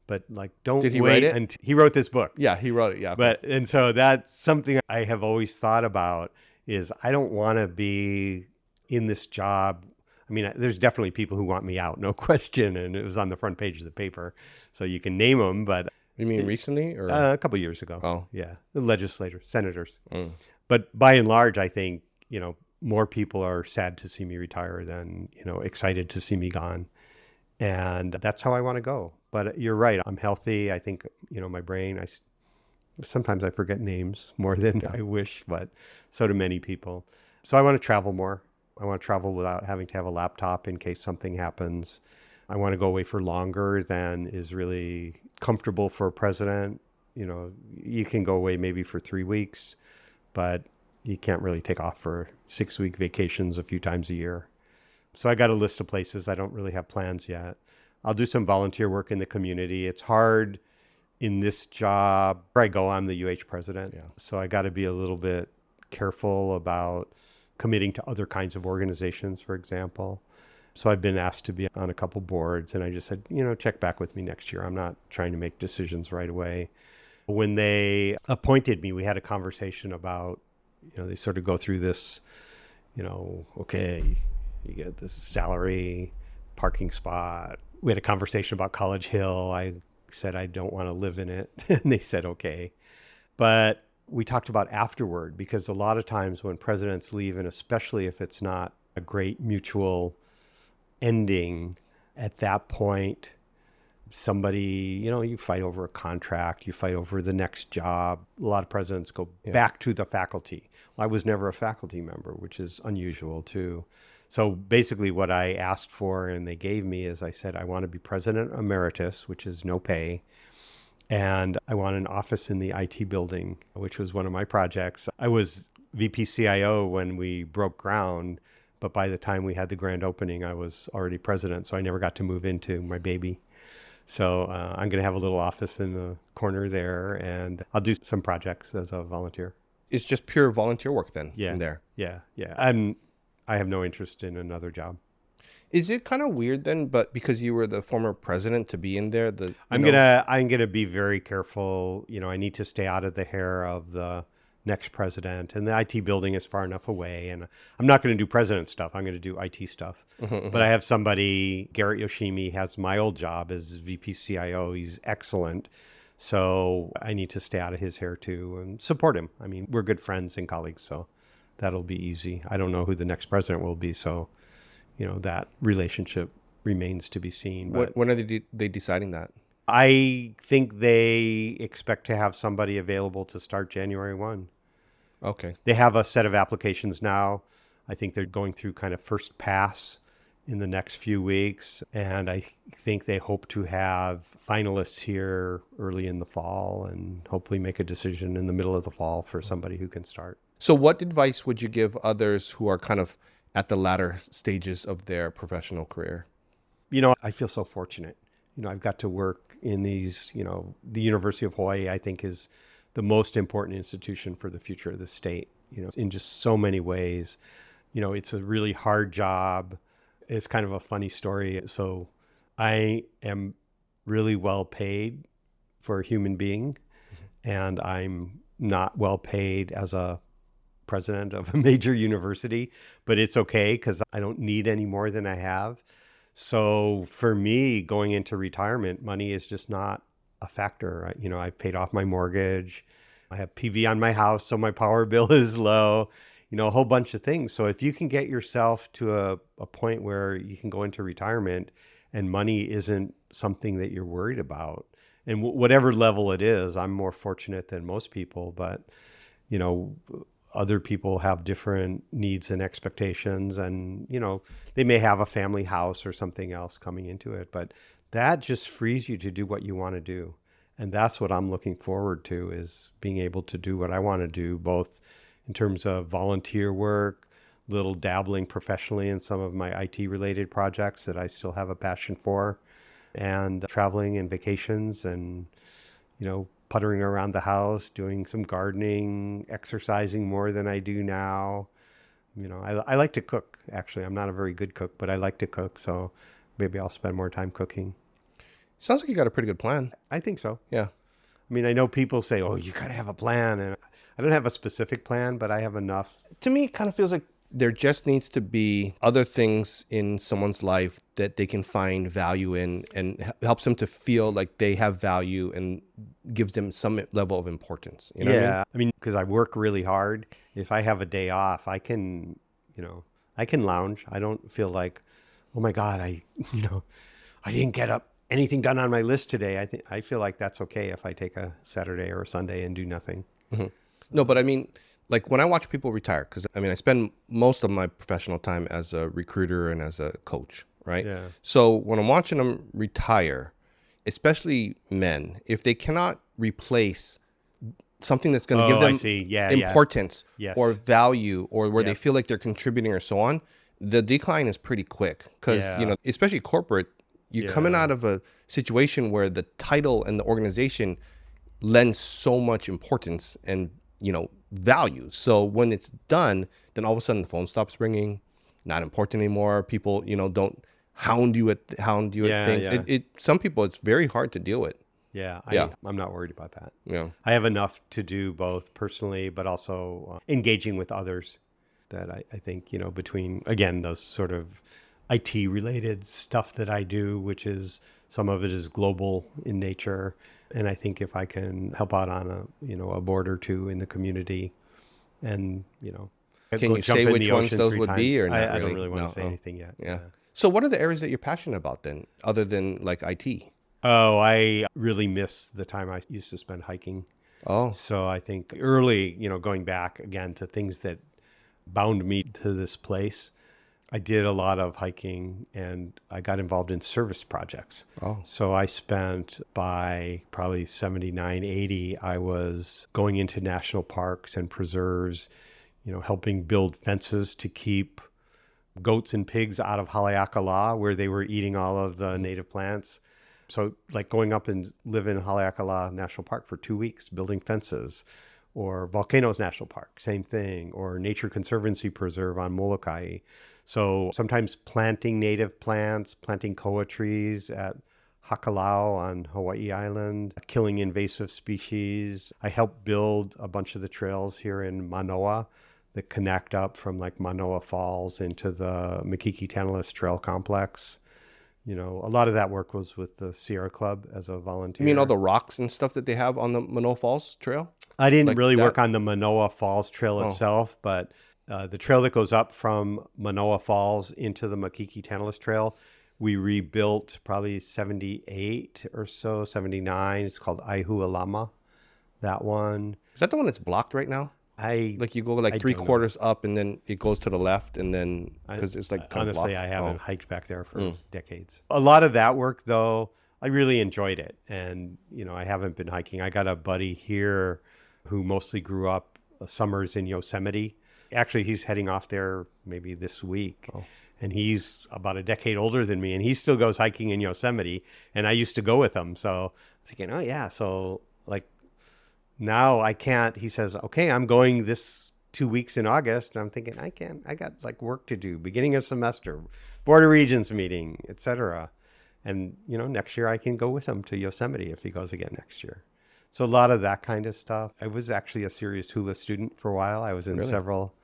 But like, don't Did he wait. write it? And he wrote this book. Yeah, he wrote it. Yeah. And so that's something I have always thought about, is I don't want to be in this job. I mean, there's definitely people who want me out, no question. And it was on the front page of the paper. So you can name them, but You mean recently or? a couple of years ago. Oh. Yeah. The legislators, senators. Mm. But by and large, I think, more people are sad to see me retire than, excited to see me gone. And that's how I want to go. But you're right. I'm healthy. I think, my brain, sometimes I forget names more than I wish, but so do many people. So I want to travel more. I want to travel without having to have a laptop in case something happens. I want to go away for longer than is really comfortable for a president. You can go away maybe for 3 weeks, but you can't really take off for 6-week vacations a few times a year. So I got a list of places. I don't really have plans yet. I'll do some volunteer work in the community. It's hard in this job. Where I go, I'm the UH president. Yeah. So I got to be a little bit careful about committing to other kinds of organizations, for example. So I've been asked to be on a couple boards, and I just said, check back with me next year. I'm not trying to make decisions right away. When they appointed me, we had a conversation about, they sort of go through this, okay, you get this salary, parking spot. We had a conversation about College Hill. I said, I don't want to live in it. And they said, okay. But we talked about afterward, because a lot of times when presidents leave, and especially if it's not a great mutual ending, at that point, somebody, you fight over a contract, you fight over the next job. A lot of presidents go back to the faculty. Well, I was never a faculty member, which is unusual too. So basically what I asked for and they gave me is, I said, I want to be president emeritus, which is no pay. And I want an office in the IT building, which was one of my projects. I was VP CIO when we broke ground, but by the time we had the grand opening, I was already president. So I never got to move into my baby. So I'm going to have a little office in the corner there, and I'll do some projects as a volunteer. It's just pure volunteer work then Yeah. in there. Yeah. I have no interest in another job. Is it kind of weird then, but because you were the former president to be in there, I'm gonna be very careful. I need to stay out of the hair of the next president, and the IT building is far enough away. And I'm not going to do president stuff. I'm going to do IT stuff. But I have somebody, Garrett Yoshimi, has my old job as VP CIO. He's excellent. So I need to stay out of his hair too and support him. I mean, we're good friends and colleagues, so that'll be easy. I don't know who the next president will be, so that relationship remains to be seen. But when are they deciding that? I think they expect to have somebody available to start January 1. Okay. They have a set of applications now. I think they're going through kind of first pass in the next few weeks. And I think they hope to have finalists here early in the fall and hopefully make a decision in the middle of the fall for somebody who can start. So what advice would you give others who are kind of at the latter stages of their professional career? I feel so fortunate. I've got to work in these, the University of Hawai'i, I think, is the most important institution for the future of the state, in just so many ways. It's a really hard job. It's kind of a funny story. So I am really well paid for a human being, and I'm not well paid as a president of a major university, but it's okay because I don't need any more than I have. So for me, going into retirement, money is just not a factor. I paid off my mortgage. I have PV on my house, so my power bill is low, a whole bunch of things. So if you can get yourself to a point where you can go into retirement and money isn't something that you're worried about, and whatever level it is, I'm more fortunate than most people, but, other people have different needs and expectations, and, they may have a family house or something else coming into it, but that just frees you to do what you want to do. And that's what I'm looking forward to, is being able to do what I want to do, both in terms of volunteer work, little dabbling professionally in some of my IT related projects that I still have a passion for, and traveling and vacations and, puttering around the house, doing some gardening, exercising more than I do now. I like to cook, actually. I'm not a very good cook, but I like to cook. So maybe I'll spend more time cooking. Sounds like you got a pretty good plan. I think so. Yeah. I mean, I know people say, oh, you got to have a plan. And I don't have a specific plan, but I have enough. To me, it kind of feels like there just needs to be other things in someone's life that they can find value in, and helps them to feel like they have value and gives them some level of importance. You know what I mean? I mean, because I work really hard. If I have a day off, I can lounge. I don't feel like, oh my God, I didn't get up anything done on my list today. I feel like that's okay if I take a Saturday or a Sunday and do nothing. Mm-hmm. No, but I mean, like when I watch people retire, because I spend most of my professional time as a recruiter and as a coach, right? Yeah. So when I'm watching them retire, especially men, if they cannot replace something that's going to give them importance or value, or where they feel like they're contributing or so on, the decline is pretty quick. Because, especially corporate, you're coming out of a situation where the title and the organization lends so much importance and, value. So when it's done, then all of a sudden the phone stops ringing, not important anymore. People, don't hound you at things. Yeah. Some people, it's very hard to deal with. I'm not worried about that. Yeah. I have enough to do both personally, but also engaging with others that I think, between, again, those sort of IT related stuff that I do, which is, some of it is global in nature. And I think if I can help out on a board or two in the community, and, can you say which ones those would be, or not? I don't really want to say anything yet. Yeah. So what are the areas that you're passionate about then, other than like IT? Oh, I really miss the time I used to spend hiking. Oh. So I think early, going back again to things that bound me to this place. I did a lot of hiking and I got involved in service projects. Oh. So I spent by probably 79, 80, I was going into national parks and preserves, helping build fences to keep goats and pigs out of Haleakala where they were eating all of the native plants. So like going up and live in Haleakala National Park for 2 weeks, building fences, or Volcanoes National Park, same thing, or Nature Conservancy Preserve on Molokai. So sometimes planting native plants, planting koa trees at Hakalau on Hawaii Island, killing invasive species. I helped build a bunch of the trails here in Manoa that connect up from like Manoa Falls into the Makiki Tantalus Trail Complex. A lot of that work was with the Sierra Club as a volunteer. You mean all the rocks and stuff that they have on the Manoa Falls Trail? I didn't Like really that? work on the Manoa Falls Trail itself, but the trail that goes up from Manoa Falls into the Makiki Tantalus Trail, we rebuilt probably 78 or so, 79. It's called Aihualama, that one. Is that the one that's blocked right now? Like you go like I three don't know. quarters up and then it goes to the left and then because it's like kind of Honestly, blocked. I haven't hiked back there for decades. A lot of that work, though, I really enjoyed it. And, I haven't been hiking. I got a buddy here who mostly grew up summers in Yosemite. Actually, he's heading off there maybe this week. Oh. And he's about a decade older than me. And he still goes hiking in Yosemite. And I used to go with him. So I was thinking, oh, yeah. So like now I can't. He says, okay, I'm going this 2 weeks in August. And I'm thinking, I can't. I got like work to do. Beginning of semester, Board of Regents meeting, etc. And, next year I can go with him to Yosemite if he goes again next year. So a lot of that kind of stuff. I was actually a serious hula student for a while. I was in several,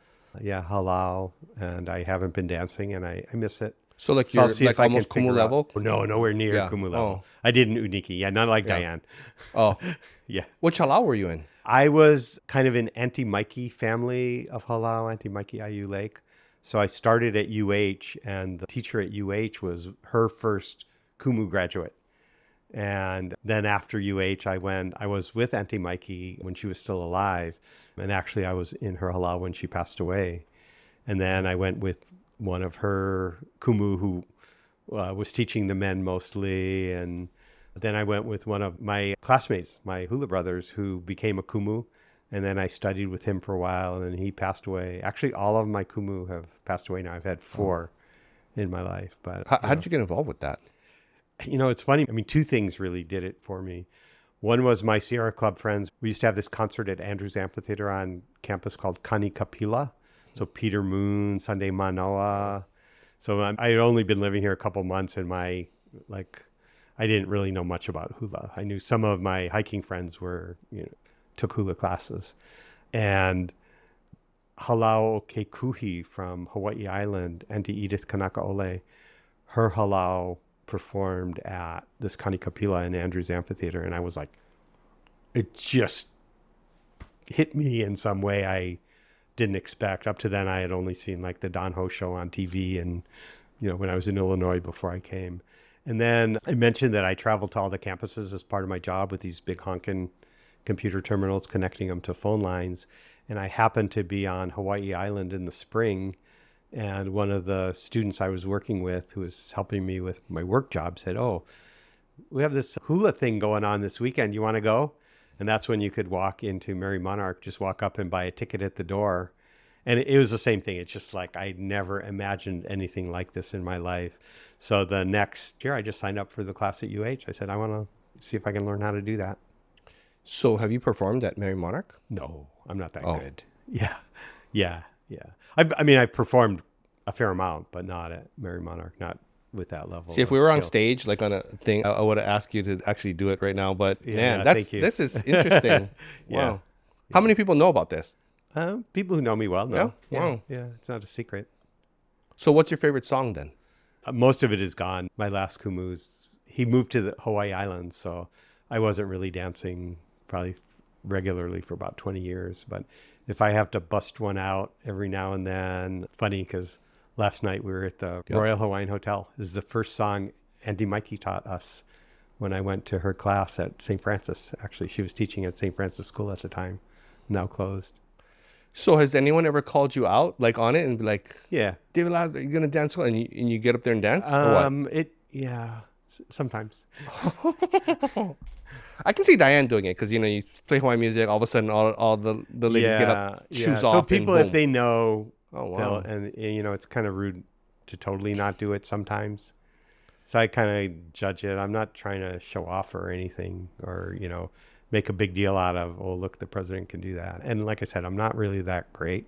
halau, and I haven't been dancing, and I miss it. So like So I'll you're see like if I can almost Kumu figure level? out. No, nowhere near Yeah. Kumu level. Oh. I did in Uniki. Yeah, not like Diane. Oh. Yeah. Which halau were you in? I was kind of an Auntie Mikey family of halau, Auntie Mikey IU Lake. So I started at UH, and the teacher at UH was her first Kumu graduate. And then after UH, I was with Auntie Mikey when she was still alive. And actually, I was in her halau when she passed away. And then I went with one of her kumu who was teaching the men mostly. And then I went with one of my classmates, my hula brothers, who became a kumu. And then I studied with him for a while, and he passed away. Actually, all of my kumu have passed away now. I've had 4 in my life. But How did you get involved with that? It's funny. I mean, 2 things really did it for me. One was my Sierra Club friends. We used to have this concert at Andrews Amphitheater on campus called Kani Kapila. So Peter Moon, Sunday Manoa. So I had only been living here a couple months, and I didn't really know much about hula. I knew some of my hiking friends took hula classes. And Halau Kekuhi from Hawaii Island, Auntie Edith Kanakaole, her halau performed at this Kani Kapila in Andrews Amphitheater. And I was like, it just hit me in some way I didn't expect. Up to then, I had only seen like the Don Ho show on TV and, when I was in Illinois before I came. And then I mentioned that I traveled to all the campuses as part of my job with these big honkin' computer terminals, connecting them to phone lines. And I happened to be on Hawaii Island in the spring. And one of the students I was working with, who was helping me with my work job, said, oh, we have this hula thing going on this weekend. You want to go? And that's when you could walk into Mary Monarch, just walk up and buy a ticket at the door. And it was the same thing. It's just like I never imagined anything like this in my life. So the next year, I just signed up for the class at UH. I said, I want to see if I can learn how to do that. So have you performed at Mary Monarch? No, I'm not that good. Yeah. I've performed a fair amount, but not at Mary Monarch, not with that level. See, if we were on stage, like on a thing, I would have asked you to actually do it right now. But man, this is interesting. Yeah. Wow. How many people know about this? People who know me well know. Yeah. Wow. Yeah, it's not a secret. So what's your favorite song then? Most of it is gone. My last kumu, he moved to the Hawaii Islands, so I wasn't really dancing probably regularly for about 20 years. But if I have to bust one out every now and then, funny because last night we were at the Royal Hawaiian Hotel. This is the first song Auntie Mikey taught us when I went to her class at St. Francis. Actually, she was teaching at St. Francis School at the time, now closed. So has anyone ever called you out like on it and be like, Yeah. David Lassner, you're gonna dance well, and you get up there and dance or what? Yeah, sometimes. I can see Diane doing it because you play Hawaiian music, all of a sudden all the ladies get up, Yeah. shoes So off, and people, if boom. they know, Oh they'll, wow. and it's kind of rude to totally not do it sometimes. So I kind of judge it. I'm not trying to show off or anything, or make a big deal out of, oh, look, the president can do that. And like I said, I'm not really that great,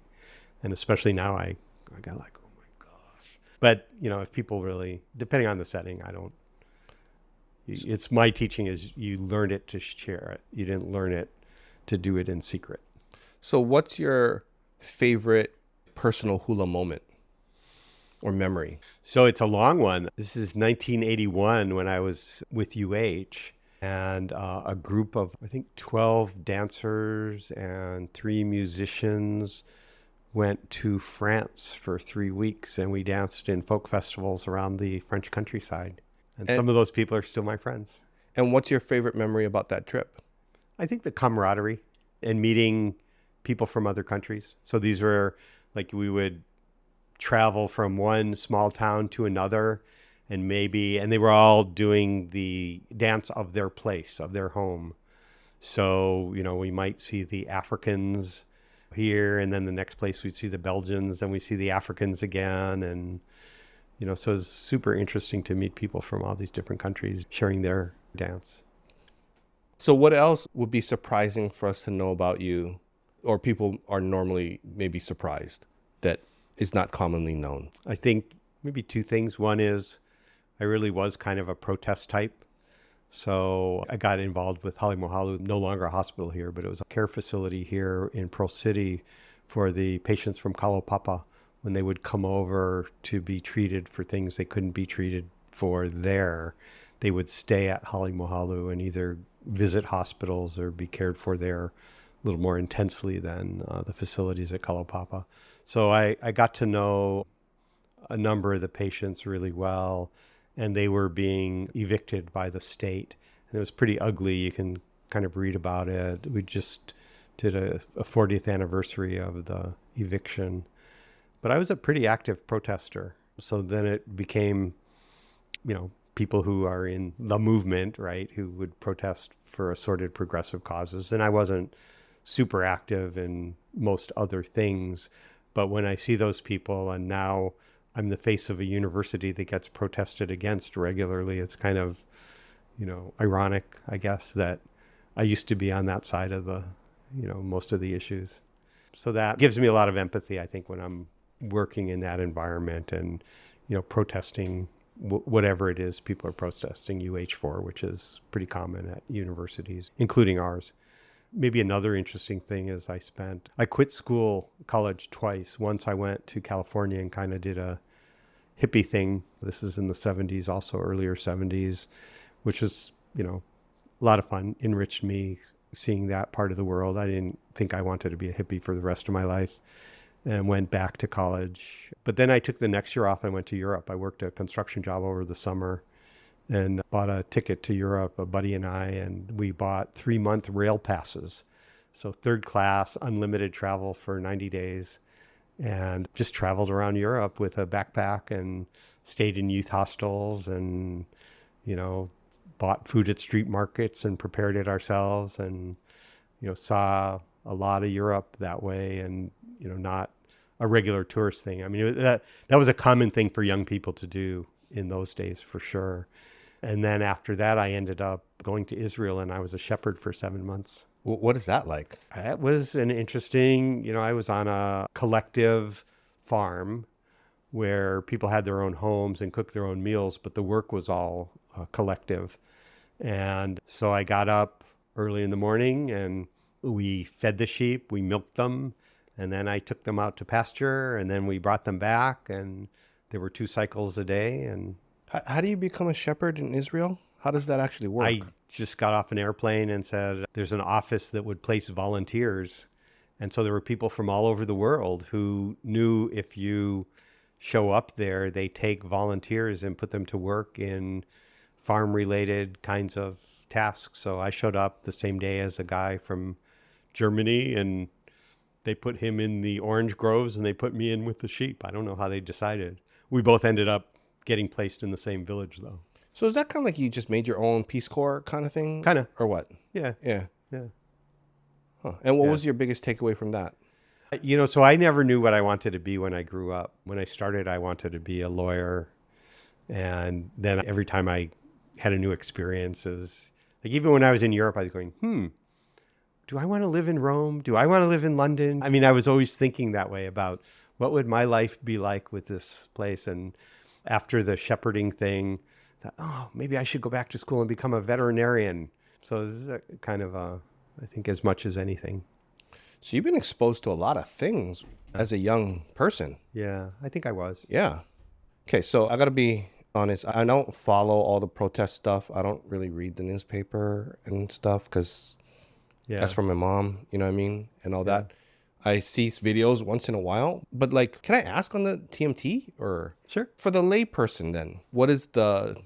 and especially now, I got like, oh my gosh. But if people really, depending on the setting, I don't. It's my teaching is you learned it to share it. You didn't learn it to do it in secret. So what's your favorite personal hula moment or memory? So it's a long one. This is 1981 when I was with UH, and a group of, I think, 12 dancers and 3 musicians went to France for 3 weeks, and we danced in folk festivals around the French countryside. And some of those people are still my friends. And what's your favorite memory about that trip? I think the camaraderie and meeting people from other countries. So these were like, we would travel from one small town to another, and they were all doing the dance of their place, of their home. So, we might see the Africans here, and then the next place we'd see the Belgians, then we see the Africans again. And, so it's super interesting to meet people from all these different countries sharing their dance. So what else would be surprising for us to know about you, or people are normally maybe surprised that is not commonly known? I think maybe 2 things. One is I really was kind of a protest type. So I got involved with Halemohalu, no longer a hospital here, but it was a care facility here in Pearl City for the patients from Kalaupapa when they would come over to be treated for things they couldn't be treated for there. They would stay at Halemohalu and either visit hospitals or be cared for there a little more intensely than the facilities at Kalaupapa. So I got to know a number of the patients really well, and they were being evicted by the state. And it was pretty ugly. You can kind of read about it. We just did a 40th anniversary of the eviction. But I was a pretty active protester. So then it became, people who are in the movement, right, who would protest for assorted progressive causes. And I wasn't super active in most other things. But when I see those people, and now I'm the face of a university that gets protested against regularly, it's kind of, ironic, I guess, that I used to be on that side of the, most of the issues. So that gives me a lot of empathy, I think, when I'm working in that environment and, protesting whatever it is people are protesting UH for, which is pretty common at universities, including ours. Maybe another interesting thing is I quit college twice. Once I went to California and kind of did a hippie thing. This is in the 70s, also earlier 70s, which was, a lot of fun, enriched me seeing that part of the world. I didn't think I wanted to be a hippie for the rest of my life, and went back to college. But then I took the next year off and went to Europe. I worked a construction job over the summer and bought a ticket to Europe, a buddy and I, and we bought 3-month rail passes. So 3rd class, unlimited travel for 90 days, and just traveled around Europe with a backpack and stayed in youth hostels and, bought food at street markets and prepared it ourselves, and, saw a lot of Europe that way, and, not a regular tourist thing. I mean, that was a common thing for young people to do in those days, for sure. And then after that, I ended up going to Israel, and I was a shepherd for 7 months. What is that like? It was an interesting, I was on a collective farm where people had their own homes and cooked their own meals, but the work was all collective. And so I got up early in the morning and we fed the sheep, we milked them, and then I took them out to pasture, and then we brought them back, and there were 2 cycles a day. And How do you become a shepherd in Israel? How does that actually work? I just got off an airplane and said, there's an office that would place volunteers. And so there were people from all over the world who knew if you show up there, they take volunteers and put them to work in farm-related kinds of tasks. So I showed up the same day as a guy from Germany, and They put him in the orange groves and they put me in with the sheep. I don't know how they decided. We both ended up getting placed in the same village, though. So is that kind of like you just made your own Peace Corps kind of thing? Kind of. Or what? Yeah. Yeah. Yeah. Huh. And what Yeah. was your biggest takeaway from that? So I never knew what I wanted to be when I grew up. When I started, I wanted to be a lawyer. And then every time I had a new experiences, like even when I was in Europe, I was going, do I want to live in Rome? Do I want to live in London? I mean, I was always thinking that way about what would my life be like with this place. And after the shepherding thing, thought, maybe I should go back to school and become a veterinarian. So this is kind of, I think, as much as anything. So you've been exposed to a lot of things as a young person. Yeah, I think I was. Yeah. Okay, so I got to be honest. I don't follow all the protest stuff. I don't really read the newspaper and stuff because that's from my mom, you know what I mean? And all that. I see videos once in a while. But like, can I ask on the TMT or? Sure. For the lay person then, what is the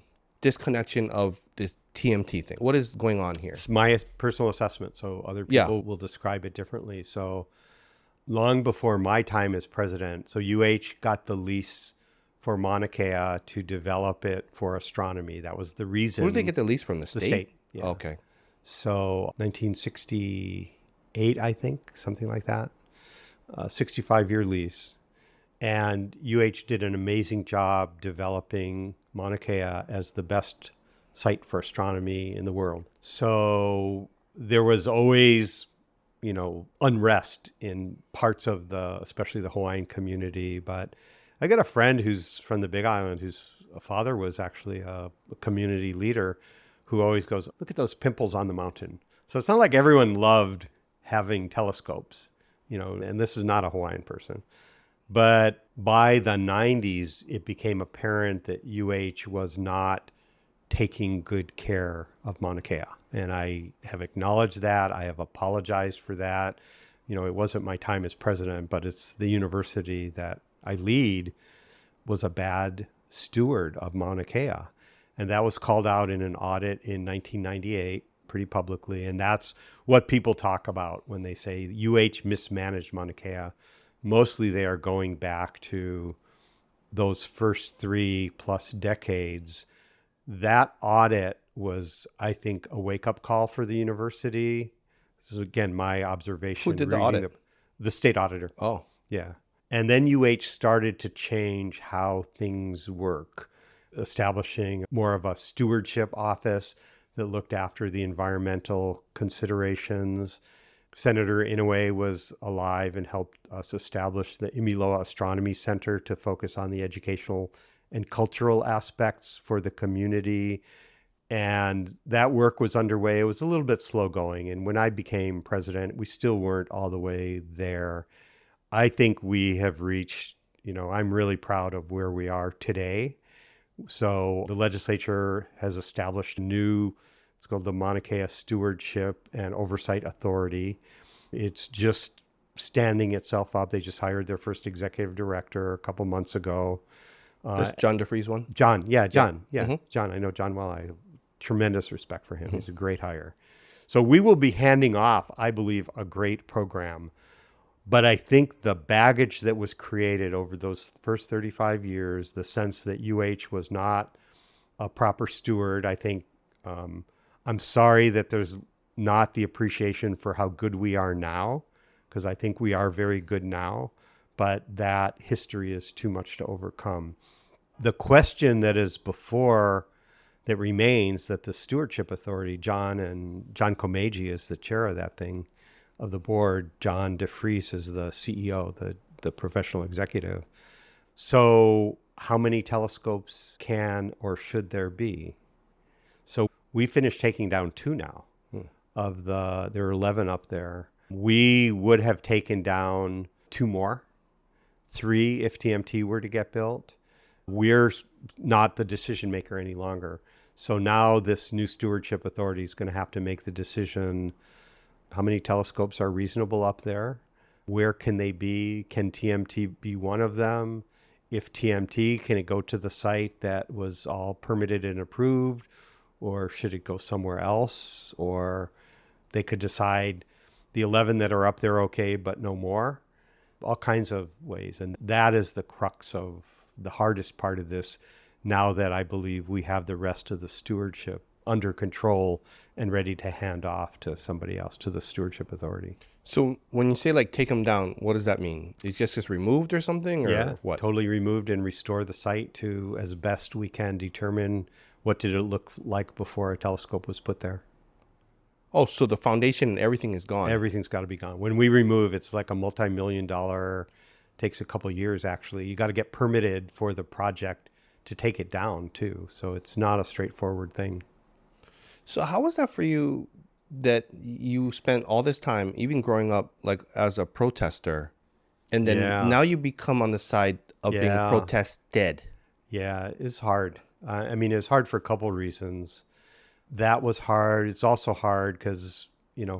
disconnection of this TMT thing? What is going on here? It's my personal assessment. So other people will describe it differently. So long before my time as president, so UH got the lease for Mauna Kea to develop it for astronomy. That was the reason. Where did they get the lease from? The state? The state. Yeah. Okay. So 1968, I think, something like that. 65-year lease. And UH did an amazing job developing Mauna Kea as the best site for astronomy in the world. So there was always, unrest in parts of especially the Hawaiian community. But I got a friend who's from the Big Island, whose father was actually a community leader, who always goes, look at those pimples on the mountain. So it's not like everyone loved having telescopes, and this is not a Hawaiian person. But by the 90s, it became apparent that UH was not taking good care of Mauna Kea. And I have acknowledged that. I have apologized for that. It wasn't my time as president, but it's the university that I lead was a bad steward of Mauna Kea. And that was called out in an audit in 1998 pretty publicly. And that's what people talk about when they say UH mismanaged Mauna Kea. Mostly they are going back to those first 3+ decades. That audit was, I think, a wake-up call for the university. This is, again, my observation. Who did the audit? The state auditor. Oh. Yeah. And then UH started to change how things work, establishing more of a stewardship office that looked after the environmental considerations. Senator Inouye was alive and helped us establish the Imiloa Astronomy Center to focus on the educational and cultural aspects for the community. And that work was underway. It was a little bit slow going. And when I became president, we still weren't all the way there. I think we have reached, I'm really proud of where we are today. So the legislature has established it's called the Mauna Kea Stewardship and Oversight Authority. It's just standing itself up. They just hired their first executive director a couple months ago. That's John DeFreeze one? John. Yeah. Mm-hmm. John. I know John well. I have tremendous respect for him. Mm-hmm. He's a great hire. So we will be handing off, I believe, a great program. But I think the baggage that was created over those first 35 years, the sense that UH was not a proper steward, I think I'm sorry that there's not the appreciation for how good we are now, because I think we are very good now, but that history is too much to overcome. The question that remains that the Stewardship Authority, John Komeiji is the chair of that thing, of the board. John DeFreeze is the CEO, the professional executive. So how many telescopes can or should there be? So we finished taking down 2 now. There are 11 up there. We would have taken down 2 more, 3 if TMT were to get built. We're not the decision maker any longer. So now this new stewardship authority is going to have to make the decision, how many telescopes are reasonable up there? Where can they be? Can TMT be one of them? If TMT, can it go to the site that was all permitted and approved? Or should it go somewhere else? Or they could decide The 11 that are up there, okay, but no more. All kinds of ways. And that is the crux of the hardest part of this, now that I believe we have the rest of the stewardship under control and ready to hand off to somebody else, to the stewardship authority. So when you say like take them down, what does that mean? It's just removed or something, or Yeah, what? totally removed and restore the site to, as best we can, determine what did it look like before a telescope was put there. Oh, so the foundation and everything is gone. Everything's got to be gone. When we remove, it's like a multi-million-dollar, takes a couple years actually. You got to get permitted for the project to take it down too. So it's not a straightforward thing. So how was that for you, that you spent all this time, even growing up like as a protester, and then Yeah. now you become on the side of being Yeah. protested? Yeah, it's hard. I mean, it's hard for a couple reasons. That was hard. It's also hard because,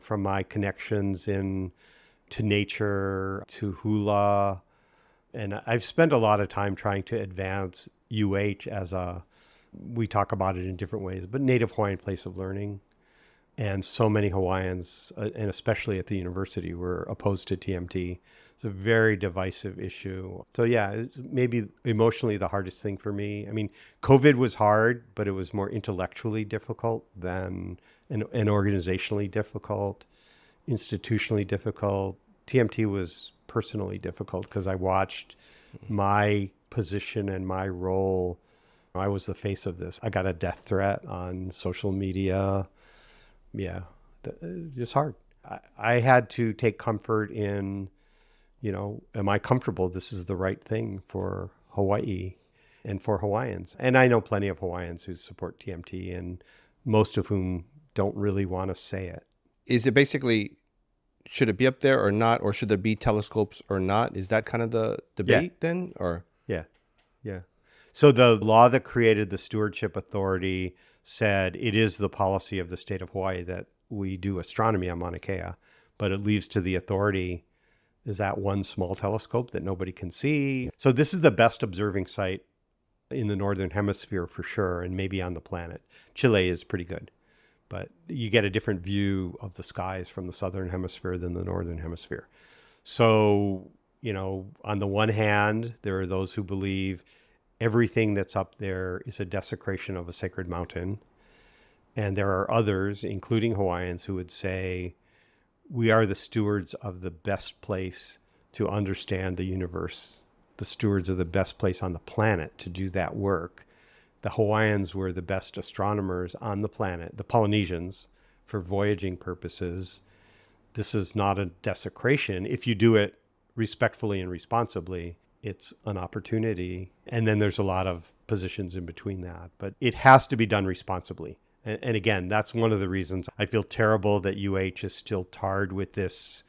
from my connections to nature, to Hula, and I've spent a lot of time trying to advance UH as we talk about it in different ways, but Native Hawaiian place of learning. And so many Hawaiians, and especially at the university, were opposed to TMT. It's a very divisive issue. So yeah, it's maybe emotionally the hardest thing for me. I mean, COVID was hard, but it was more intellectually difficult than and organizationally difficult, institutionally difficult. TMT was personally difficult because I watched my position and my role. I was the face of this. I got a death threat on social media. Yeah, it's hard. I had to take comfort in, am I comfortable this is the right thing for Hawaii and for Hawaiians? And I know plenty of Hawaiians who support TMT, and most of whom don't really want to say it. Is it basically, should it be up there or not, or should there be telescopes or not? Is that kind of the debate then, or? Yeah, yeah. So the law that created the Stewardship Authority said it is the policy of the state of Hawaii that we do astronomy on Mauna Kea, but it leaves to the authority, is that one small telescope that nobody can see. So this is the best observing site in the Northern Hemisphere for sure, and maybe on the planet. Chile is pretty good, but you get a different view of the skies from the Southern Hemisphere than the Northern Hemisphere. So, on the one hand, there are those who believe everything that's up there is a desecration of a sacred mountain. And there are others, including Hawaiians, who would say, we are the stewards of the best place to understand the universe, the stewards of the best place on the planet to do that work. The Hawaiians were the best astronomers on the planet, the Polynesians, for voyaging purposes. This is not a desecration. If you do it respectfully and responsibly, it's an opportunity. And then there's a lot of positions in between that. But it has to be done responsibly. And again, that's one of the reasons I feel terrible that UH is still tarred with this,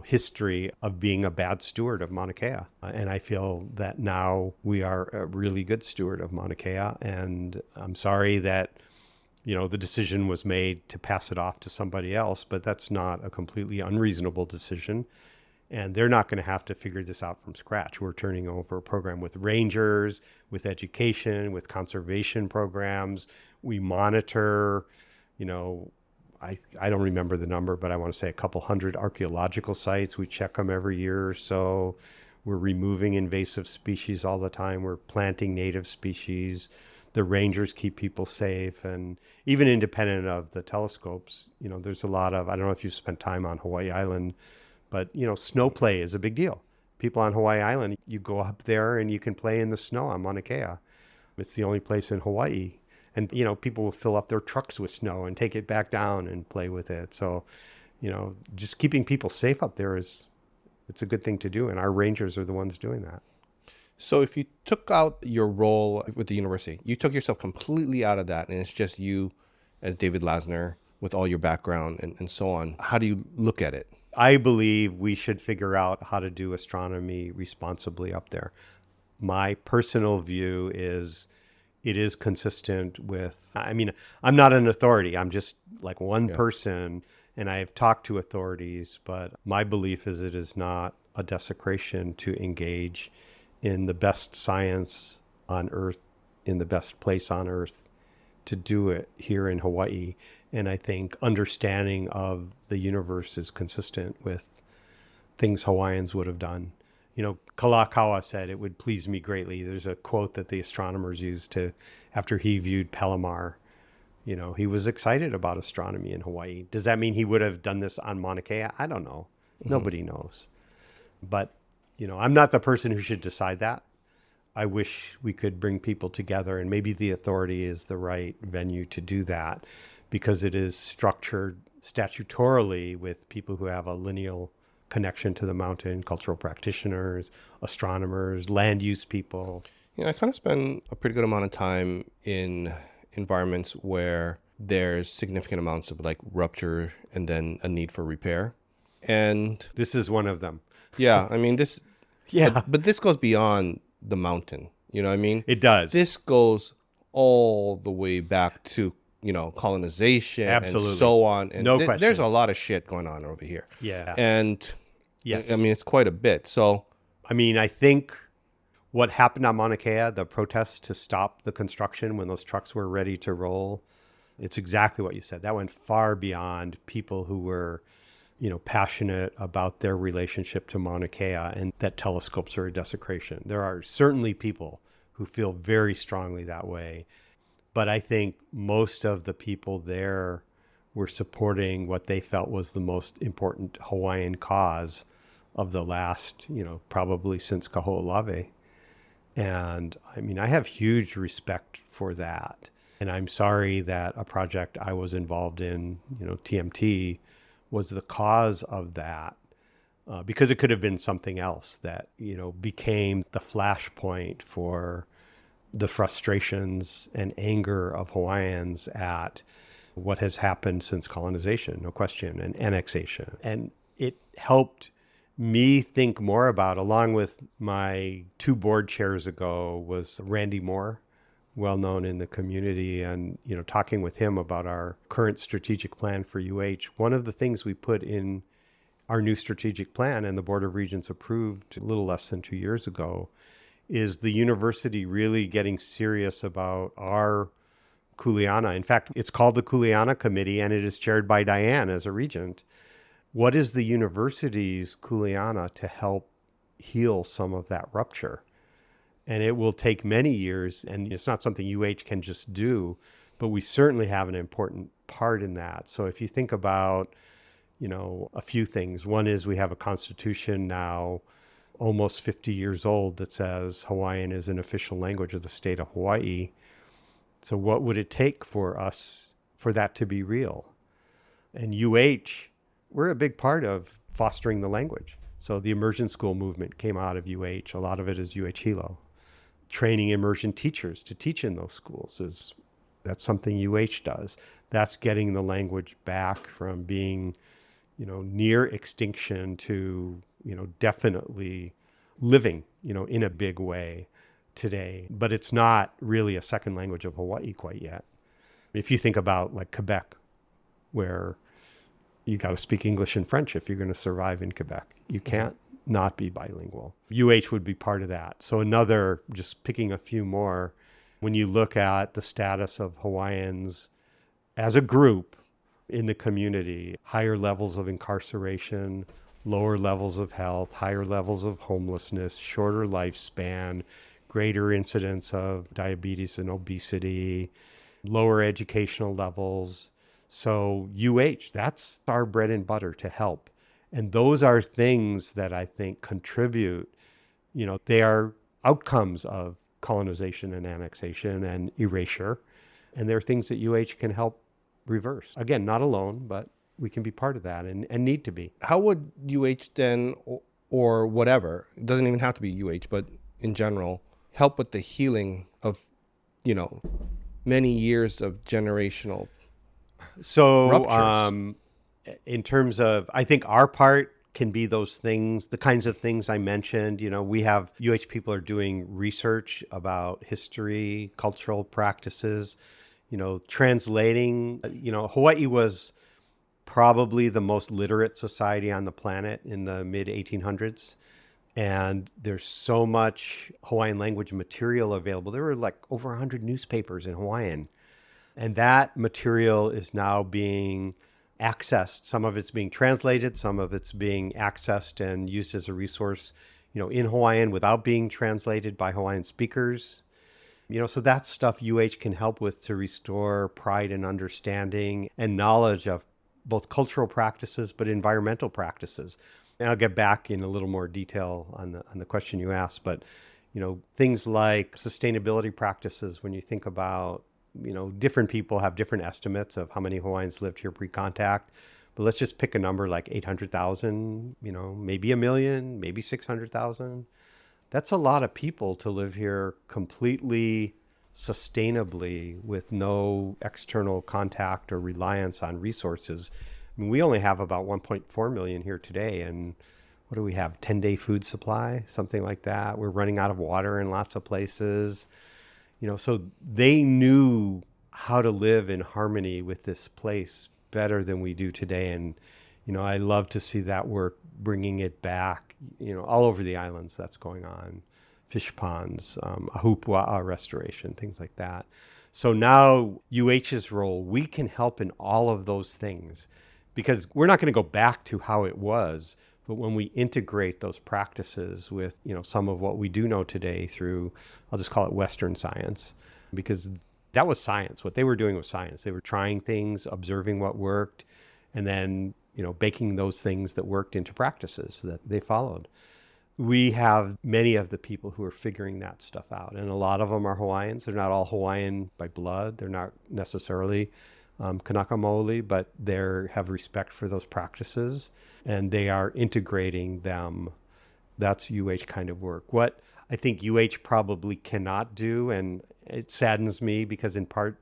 history of being a bad steward of Mauna Kea. And I feel that now we are a really good steward of Mauna Kea. And I'm sorry that, the decision was made to pass it off to somebody else, but that's not a completely unreasonable decision. And they're not going to have to figure this out from scratch. We're turning over a program with rangers, with education, with conservation programs. We monitor, I don't remember the number, but I want to say a couple hundred archaeological sites. We check them every year or so. We're removing invasive species all the time. We're planting native species. The rangers keep people safe. And even independent of the telescopes, there's a lot of, I don't know if you've spent time on Hawaii Island, but, snow play is a big deal. People on Hawaii Island, you go up there and you can play in the snow on Mauna Kea. It's the only place in Hawaii. And, people will fill up their trucks with snow and take it back down and play with it. So, just keeping people safe up there it's a good thing to do. And our rangers are the ones doing that. So if you took out your role with the university, you took yourself completely out of that, and it's just you as David Lassner with all your background and so on, how do you look at it? I believe we should figure out how to do astronomy responsibly up there. My personal view is it is consistent with, I'm not an authority. I'm just like one person, and I've talked to authorities, but my belief is it is not a desecration to engage in the best science on Earth, in the best place on Earth, to do it here in Hawaii. And I think understanding of the universe is consistent with things Hawaiians would have done. Kalakaua said, "It would please me greatly." There's a quote that the astronomers used after he viewed Palomar. He was excited about astronomy in Hawaii. Does that mean he would have done this on Mauna Kea? I don't know. Nobody knows. But, I'm not the person who should decide that. I wish we could bring people together, and maybe the authority is the right venue to do that, because it is structured statutorily with people who have a lineal connection to the mountain, cultural practitioners, astronomers, land use people. I kind of spend a pretty good amount of time in environments where there's significant amounts of like rupture and then a need for repair. And this is one of them. Yeah, I mean, this... Yeah. But this goes beyond the mountain. You know what I mean? It does. This goes all the way back to, colonization. Absolutely. And so on. And No question. There's a lot of shit going on over here. Yeah. And yes, I mean, it's quite a bit. So, I think what happened on Mauna Kea, the protests to stop the construction when those trucks were ready to roll, it's exactly what you said. That went far beyond people who were, passionate about their relationship to Mauna Kea and that telescopes are a desecration. There are certainly people who feel very strongly that way. But I think most of the people there were supporting what they felt was the most important Hawaiian cause of the last, probably since Kaho'olawe. And I have huge respect for that. And I'm sorry that a project I was involved in, TMT, was the cause of that, because it could have been something else that, became the flashpoint for the frustrations and anger of Hawaiians at what has happened since colonization, no question, and annexation. And it helped me think more about, along with my 2 board chairs ago, was Randy Moore, well known in the community, and talking with him about our current strategic plan for UH. One of the things we put in our new strategic plan, and the Board of Regents approved a little less than 2 years ago, is the university really getting serious about our kuleana. In fact, it's called the Kuleana Committee, and it is chaired by Diane as a regent. What is the university's kuleana to help heal some of that rupture? And it will take many years, and it's not something UH can just do, but we certainly have an important part in that. So if you think about, a few things. One is we have a constitution now, almost 50 years old, that says Hawaiian is an official language of the state of Hawaii. So what would it take for us for that to be real? And UH, we're a big part of fostering the language. So the immersion school movement came out of UH. A lot of it is UH Hilo. Training immersion teachers to teach in those schools that's something UH does. That's getting the language back from being, near extinction to, definitely living, in a big way today. But it's not really a second language of Hawaii quite yet. If you think about like Quebec, where you got to speak English and French if you're going to survive in Quebec. You can't not be bilingual. UH would be part of that. So another, just picking a few more, when you look at the status of Hawaiians as a group in the community, higher levels of incarceration, lower levels of health, higher levels of homelessness, shorter lifespan, greater incidence of diabetes and obesity, lower educational levels. So UH, that's our bread and butter to help. And those are things that I think contribute, they are outcomes of colonization and annexation and erasure. And they're things that UH can help reverse. Again, not alone, but we can be part of that and need to be. How would UH then, or whatever, it doesn't even have to be UH, but in general, help with the healing of, many years of generational ruptures? In terms of, I think our part can be those things, the kinds of things I mentioned. We have UH people are doing research about history, cultural practices, translating. Hawaii was probably the most literate society on the planet in the mid 1800s. And there's so much Hawaiian language material available. There were like over 100 newspapers in Hawaiian. And that material is now being accessed. Some of it's being translated, some of it's being accessed and used as a resource, in Hawaiian without being translated by Hawaiian speakers. So that's stuff UH can help with to restore pride and understanding and knowledge of both cultural practices, but environmental practices. And I'll get back in a little more detail on the question you asked, but things like sustainability practices, when you think about, different people have different estimates of how many Hawaiians lived here pre-contact, but let's just pick a number like 800,000, maybe 1 million, maybe 600,000. That's a lot of people to live here completely sustainably with no external contact or reliance on resources. I mean, we only have about 1.4 million here today, and what do we have, 10-day food supply, something like that. We're running out of water in lots of places. So they knew how to live in harmony with this place better than we do today. And, I love to see that work, bringing it back, all over the islands that's going on. Fish ponds, ahupua'a restoration, things like that. So now UH's role, we can help in all of those things because we're not going to go back to how it was. But when we integrate those practices with, some of what we do know today through, I'll just call it Western science, because that was science. What they were doing was science. They were trying things, observing what worked, and then, baking those things that worked into practices that they followed. We have many of the people who are figuring that stuff out, and a lot of them are Hawaiians. They're not all Hawaiian by blood. They're not necessarily Kanaka Maoli, but they have respect for those practices, and they are integrating them. That's UH kind of work. What I think UH probably cannot do, and it saddens me because in part,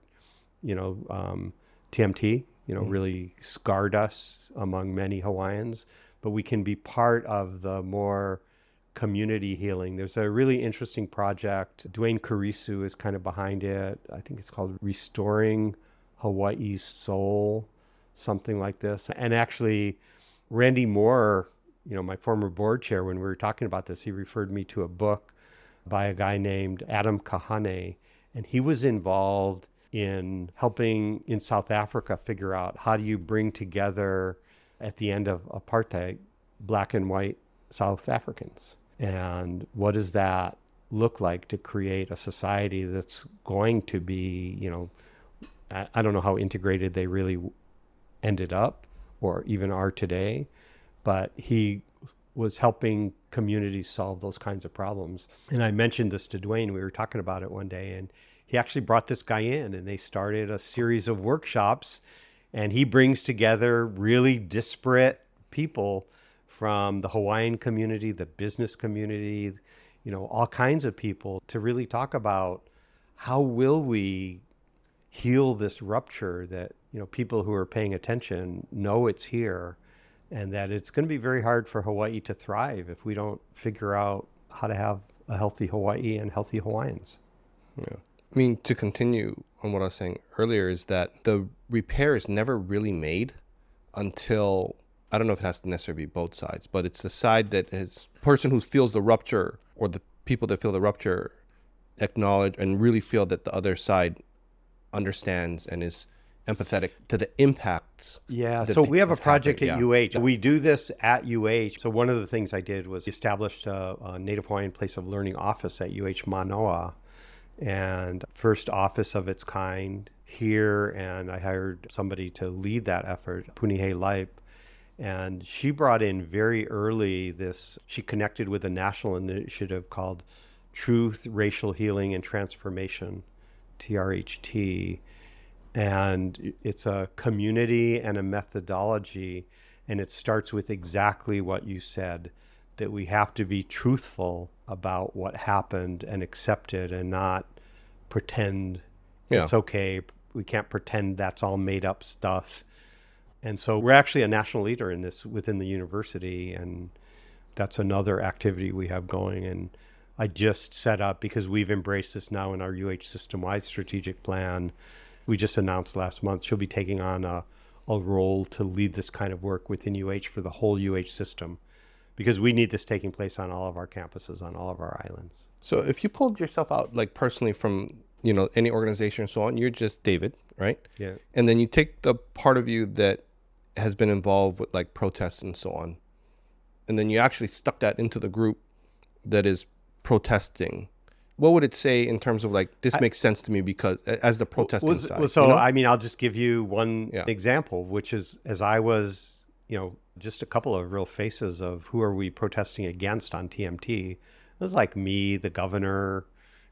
TMT, really scarred us among many Hawaiians, but we can be part of the more community healing. There's a really interesting project. Dwayne Carisu is kind of behind it. I think it's called Restoring Hawaii's Soul, something like this. And actually, Randy Moore, my former board chair, when we were talking about this, he referred me to a book by a guy named Adam Kahane, and he was involved in helping in South Africa figure out how do you bring together, at the end of apartheid, Black and white South Africans. And what does that look like to create a society that's going to be, I don't know how integrated they really ended up or even are today, but he was helping communities solve those kinds of problems. And I mentioned this to Dwayne. We were talking about it one day, and he actually brought this guy in, and they started a series of workshops, and he brings together really disparate people from the Hawaiian community, the business community, all kinds of people to really talk about how will we heal this rupture that, people who are paying attention know it's here, and that it's going to be very hard for Hawaii to thrive if we don't figure out how to have a healthy Hawaii and healthy Hawaiians. Yeah. I mean, to continue on what I was saying earlier is that the repair is never really made until, I don't know if it has to necessarily be both sides, but it's the side that is person who feels the rupture or the people that feel the rupture acknowledge and really feel that the other side understands and is empathetic to the impacts. Yeah, so we have a project at UH. We do this at UH. So one of the things I did was established a Native Hawaiian Place of Learning office at UH Manoa, and first office of its kind here, and I hired somebody to lead that effort, Punihei Laip. And she brought in very early she connected with a national initiative called Truth, Racial Healing, and Transformation, TRHT. And it's a community and a methodology, and it starts with exactly what you said, that we have to be truthful about what happened and accept it and not pretend it's okay. We can't pretend that's all made up stuff. And so we're actually a national leader in this within the university, and that's another activity we have going. And I just set up, because we've embraced this now in our UH system-wide strategic plan, we just announced last month she'll be taking on a role to lead this kind of work within UH for the whole UH system, because we need this taking place on all of our campuses, on all of our islands. So if you pulled yourself out, like personally from, any organization and so on. You're just David, right? Yeah. And then you take the part of you that has been involved with like protests and so on, and then you actually stuck that into the group that is protesting. What would it say in terms of like, this makes sense to me because as the protesting side? So, I mean, I'll just give you one Yeah. example, which is as I was, just a couple of real faces of who are we protesting against on TMT. It was like me, the governor,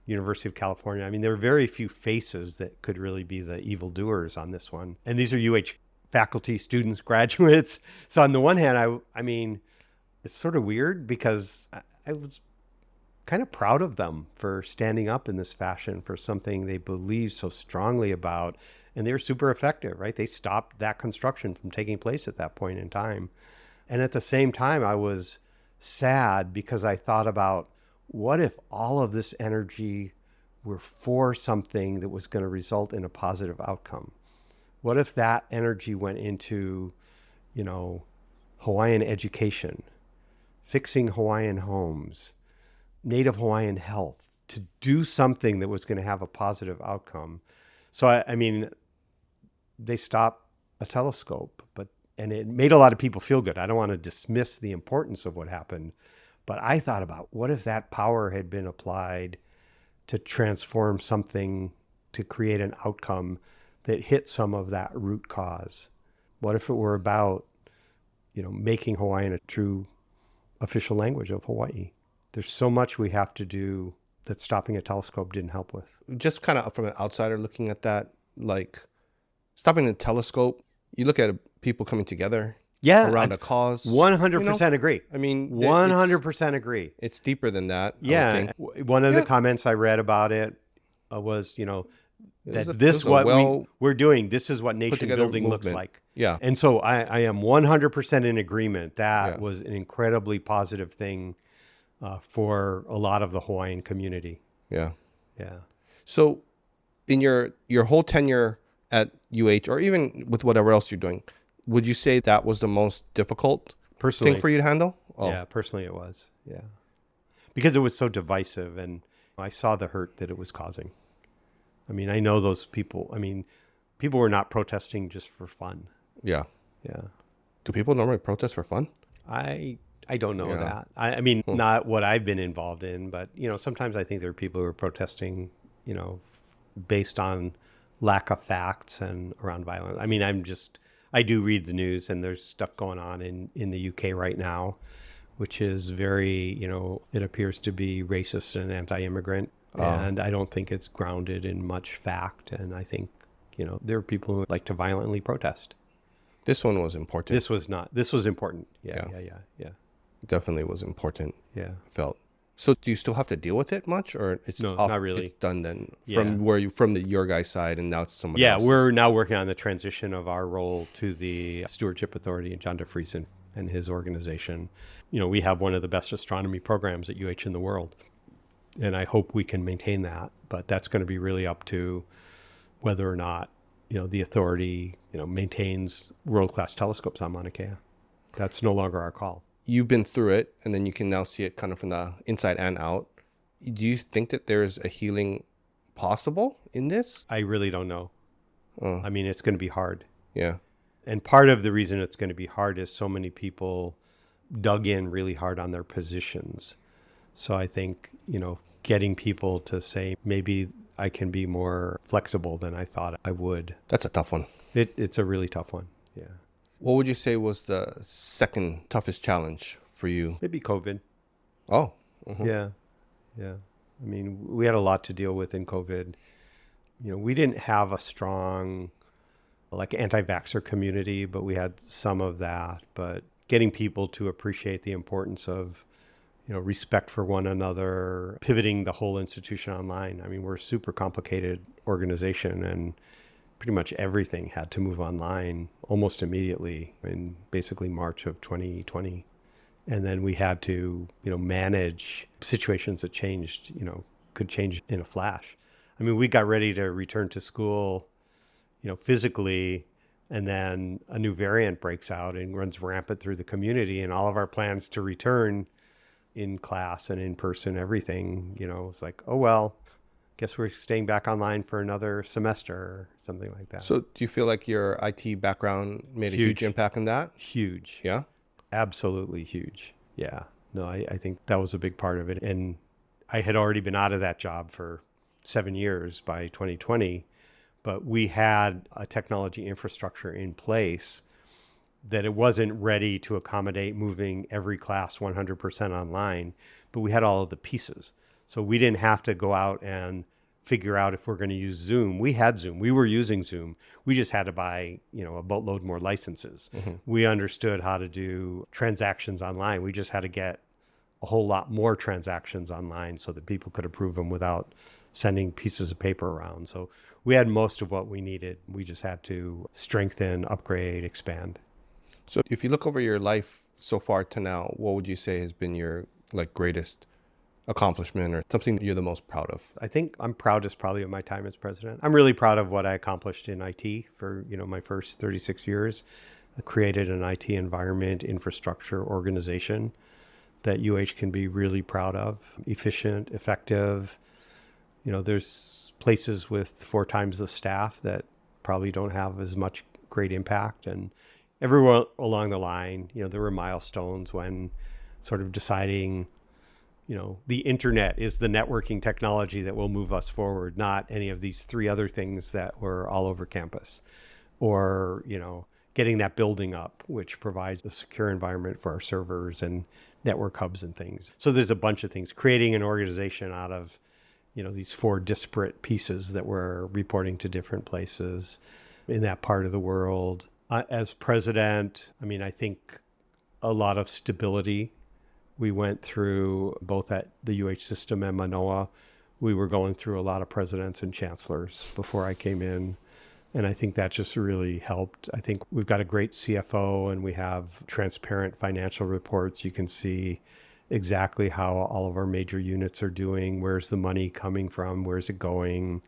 University of California. I mean, there are very few faces that could really be the evildoers on this one. And these are UH faculty, students, graduates. So on the one hand, I mean, it's sort of weird because I was kind of proud of them for standing up in this fashion for something they believe so strongly about. And they were super effective, right? They stopped that construction from taking place at that point in time. And at the same time, I was sad because I thought about what if all of this energy were for something that was going to result in a positive outcome? What if that energy went into, Hawaiian education, fixing Hawaiian homes, Native Hawaiian health, to do something that was going to have a positive outcome? So, I mean, they stopped a telescope, and it made a lot of people feel good. I don't want to dismiss the importance of what happened, but I thought about what if that power had been applied to transform something, to create an outcome that hit some of that root cause? What if it were about, making Hawaiian a true official language of Hawaii? There's so much we have to do that stopping a telescope didn't help with. Just kind of from an outsider looking at that, like stopping a telescope, you look at people coming together around a cause. 100% agree. I mean, 100% agree. It's deeper than that. Yeah. One of the comments I read about it was, that we're doing. This is what nation building looks like. Yeah. And so I am 100% in agreement. That was an incredibly positive thing for a lot of the Hawaiian community. Yeah. Yeah. So in your whole tenure at UH, or even with whatever else you're doing, would you say that was the most difficult thing for you to handle? Oh. Yeah, personally it was. Yeah. Because it was so divisive and I saw the hurt that it was causing. I mean, I know those people. I mean, people were not protesting just for fun. Yeah. Yeah. Do people normally protest for fun? I don't know that. I mean, not what I've been involved in, but, sometimes I think there are people who are protesting, based on lack of facts and around violence. I mean, I do read the news and there's stuff going on in the UK right now, which is very, it appears to be racist and anti-immigrant. And I don't think it's grounded in much fact. And I think, there are people who like to violently protest. This one was important. This was not. This was important. Yeah. Definitely was important. Yeah. I felt. So do you still have to deal with it much, or it's not really? It's done then from your guys' side, and now it's someone else's? Yeah, we're now working on the transition of our role to the Stewardship Authority and John DeFriesen and his organization. We have one of the best astronomy programs at UH in the world, and I hope we can maintain that. But that's going to be really up to whether or not the authority maintains world-class telescopes on Mauna Kea. That's no longer our call. You've been through it, and then you can now see it kind of from the inside and out. Do you think that there's a healing possible in this? I really don't know. I mean, it's going to be hard. Yeah. And part of the reason it's going to be hard is so many people dug in really hard on their positions. So I think, getting people to say, maybe I can be more flexible than I thought I would. That's a tough one. It's a really tough one. Yeah. What would you say was the second toughest challenge for you? Maybe COVID. Oh. Yeah. I mean, we had a lot to deal with in COVID. We didn't have a strong, anti-vaxxer community, but we had some of that. But getting people to appreciate the importance of, respect for one another, pivoting the whole institution online. I mean, we're a super complicated organization, and pretty much everything had to move online almost immediately in basically March of 2020. And then we had to, manage situations that changed, could change in a flash. I mean, we got ready to return to school, physically, and then a new variant breaks out and runs rampant through the community, and all of our plans to return in class and in person, everything, it's like, oh, well, guess we're staying back online for another semester or something like that. So do you feel like your IT background made a huge impact on that? Huge. Yeah. Absolutely huge. Yeah. No, I think that was a big part of it. And I had already been out of that job for 7 years by 2020, but we had a technology infrastructure in place that it wasn't ready to accommodate moving every class 100% online, but we had all of the pieces. So we didn't have to go out and figure out if we're going to use Zoom. We had Zoom. We were using Zoom. We just had to buy, a boatload more licenses. We understood how to do transactions online. We just had to get a whole lot more transactions online so that people could approve them without sending pieces of paper around. So we had most of what we needed. We just had to strengthen, upgrade, expand. So if you look over your life so far to now, what would you say has been your greatest accomplishment or something that you're the most proud of? I think I'm proudest probably of my time as president. I'm really proud of what I accomplished in IT for, my first 36 years. I created an IT environment, infrastructure, organization that UH can be really proud of. Efficient, effective. There's places with 4 times the staff that probably don't have as much great impact. And everywhere along the line, there were milestones when sort of deciding, the internet is the networking technology that will move us forward, not any of these 3 other things that were all over campus. Or, getting that building up, which provides a secure environment for our servers and network hubs and things. So there's a bunch of things. Creating an organization out of, these 4 disparate pieces that were reporting to different places in that part of the world. As president, I think a lot of stability. We went through both at the UH system and Manoa. We were going through a lot of presidents and chancellors before I came in. And I think that just really helped. I think we've got a great CFO and we have transparent financial reports. You can see exactly how all of our major units are doing. Where's the money coming from? Where's it going?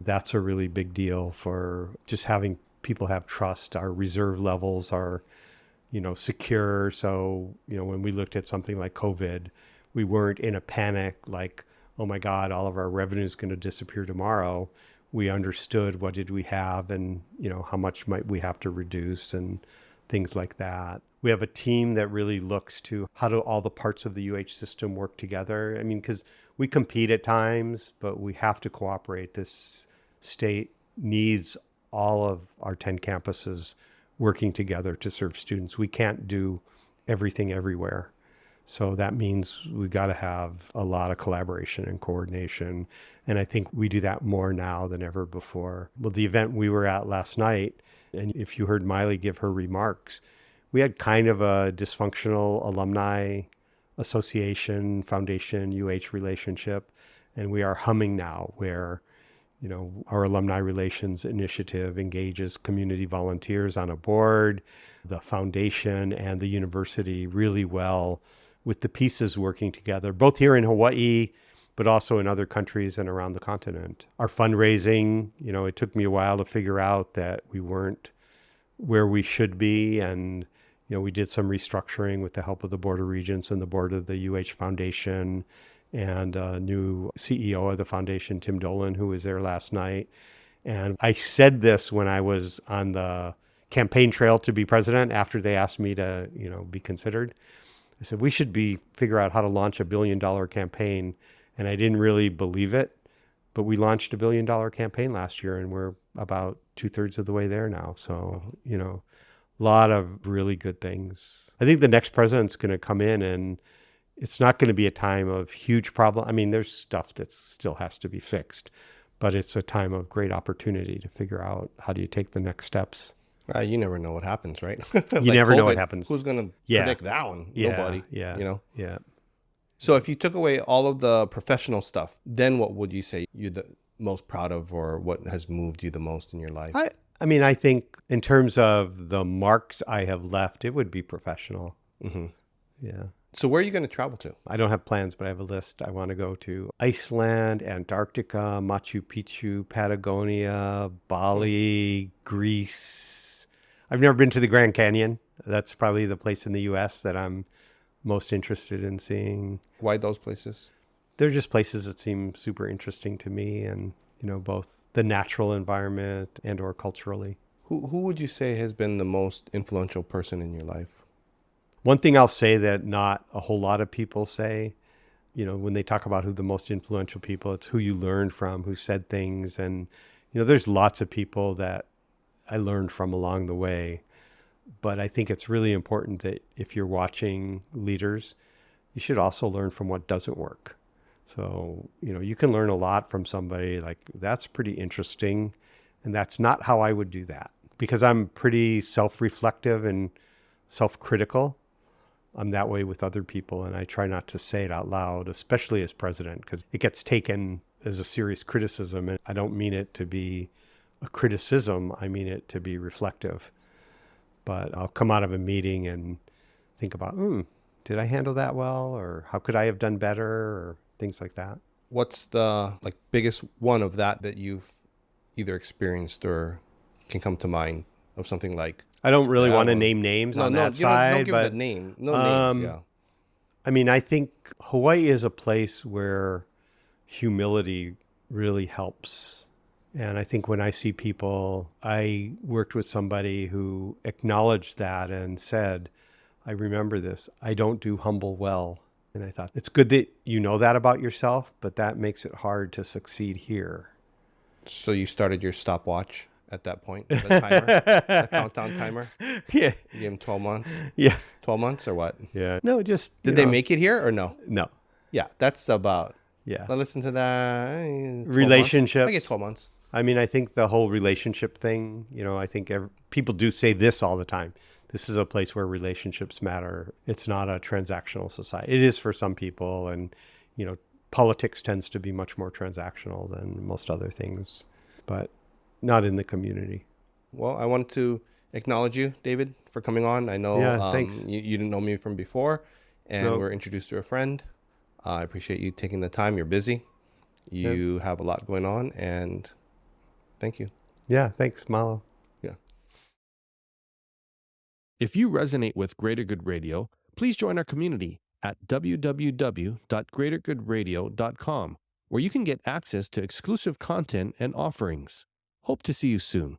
That's a really big deal for just having people have trust. Our reserve levels are, secure. So, when we looked at something like COVID, we weren't in a panic like, oh my God, all of our revenue is going to disappear tomorrow. We understood what did we have and, how much might we have to reduce and things like that. We have a team that really looks to how do all the parts of the UH system work together. Because we compete at times, but we have to cooperate. This state needs all of our 10 campuses working together to serve students. We can't do everything everywhere. So that means we got to have a lot of collaboration and coordination. And I think we do that more now than ever before. Well, the event we were at last night, and if you heard Miley give her remarks, we had kind of a dysfunctional alumni association, foundation, UH relationship. And we are humming now where our alumni relations initiative engages community volunteers on a board, the foundation and the university really well with the pieces working together, both here in Hawaii, but also in other countries and around the continent. Our fundraising, it took me a while to figure out that we weren't where we should be. And, we did some restructuring with the help of the Board of Regents and the board of the UH Foundation and a new CEO of the foundation, Tim Dolan, who was there last night. And I said this when I was on the campaign trail to be president after they asked me to, be considered. I said, we should figure out how to launch $1 billion campaign. And I didn't really believe it, but we launched $1 billion campaign last year and we're about 2/3 of the way there now. So, a lot of really good things. I think the next president's going to come in and it's not going to be a time of huge problem. There's stuff that still has to be fixed, but it's a time of great opportunity to figure out how do you take the next steps. You never know what happens, right? You never know what happens. Who's going to predict that one? Nobody. Yeah. So if you took away all of the professional stuff, then what would you say you're the most proud of or what has moved you the most in your life? I think in terms of the marks I have left, it would be professional. Mm-hmm. Yeah. So where are you going to travel to? I don't have plans, but I have a list. I want to go to Iceland, Antarctica, Machu Picchu, Patagonia, Bali, Greece. I've never been to the Grand Canyon. That's probably the place in the U.S. that I'm most interested in seeing. Why those places? they're just places that seem super interesting to me, and both the natural environment and or culturally. Who would you say has been the most influential person in your life? One thing I'll say that not a whole lot of people say, when they talk about who the most influential people, it's who you learned from, who said things. And, there's lots of people that I learned from along the way. But I think it's really important that if you're watching leaders, you should also learn from what doesn't work. So, you can learn a lot from somebody like, that's pretty interesting. And that's not how I would do that, because I'm pretty self-reflective and self-critical. I'm that way with other people, and I try not to say it out loud, especially as president, because it gets taken as a serious criticism. And I don't mean it to be a criticism. I mean it to be reflective. But I'll come out of a meeting and think about, did I handle that well? Or how could I have done better? Or things like that. What's the biggest one of that you've either experienced or can come to mind of something like? I don't really want to name names on that side. Don't give but it a name. No names, yeah. I mean, I think Hawaii is a place where humility really helps. And I think when I see people, I worked with somebody who acknowledged that and said, I remember this, I don't do humble well. And I thought, it's good that you know that about yourself, but that makes it hard to succeed here. So you started your stopwatch at that point, the timer, the countdown timer? Yeah. You gave him 12 months? Yeah. 12 months or what? Yeah. No, just... Did they make it here or no? No. Yeah, that's about... Yeah. Listen to that. Relationships. I get 12 months. I mean, I think the whole relationship thing, I think people do say this all the time. This is a place where relationships matter. It's not a transactional society. It is for some people. And, politics tends to be much more transactional than most other things, but not in the community. Well, I wanted to acknowledge you, David, for coming on. I know thanks. You didn't know me from before, and we're introduced to a friend. I appreciate you taking the time. You're busy. You have a lot going on, and thank you. Yeah, thanks, Malo. Yeah. If you resonate with Greater Good Radio, please join our community at www.greatergoodradio.com, where you can get access to exclusive content and offerings. Hope to see you soon.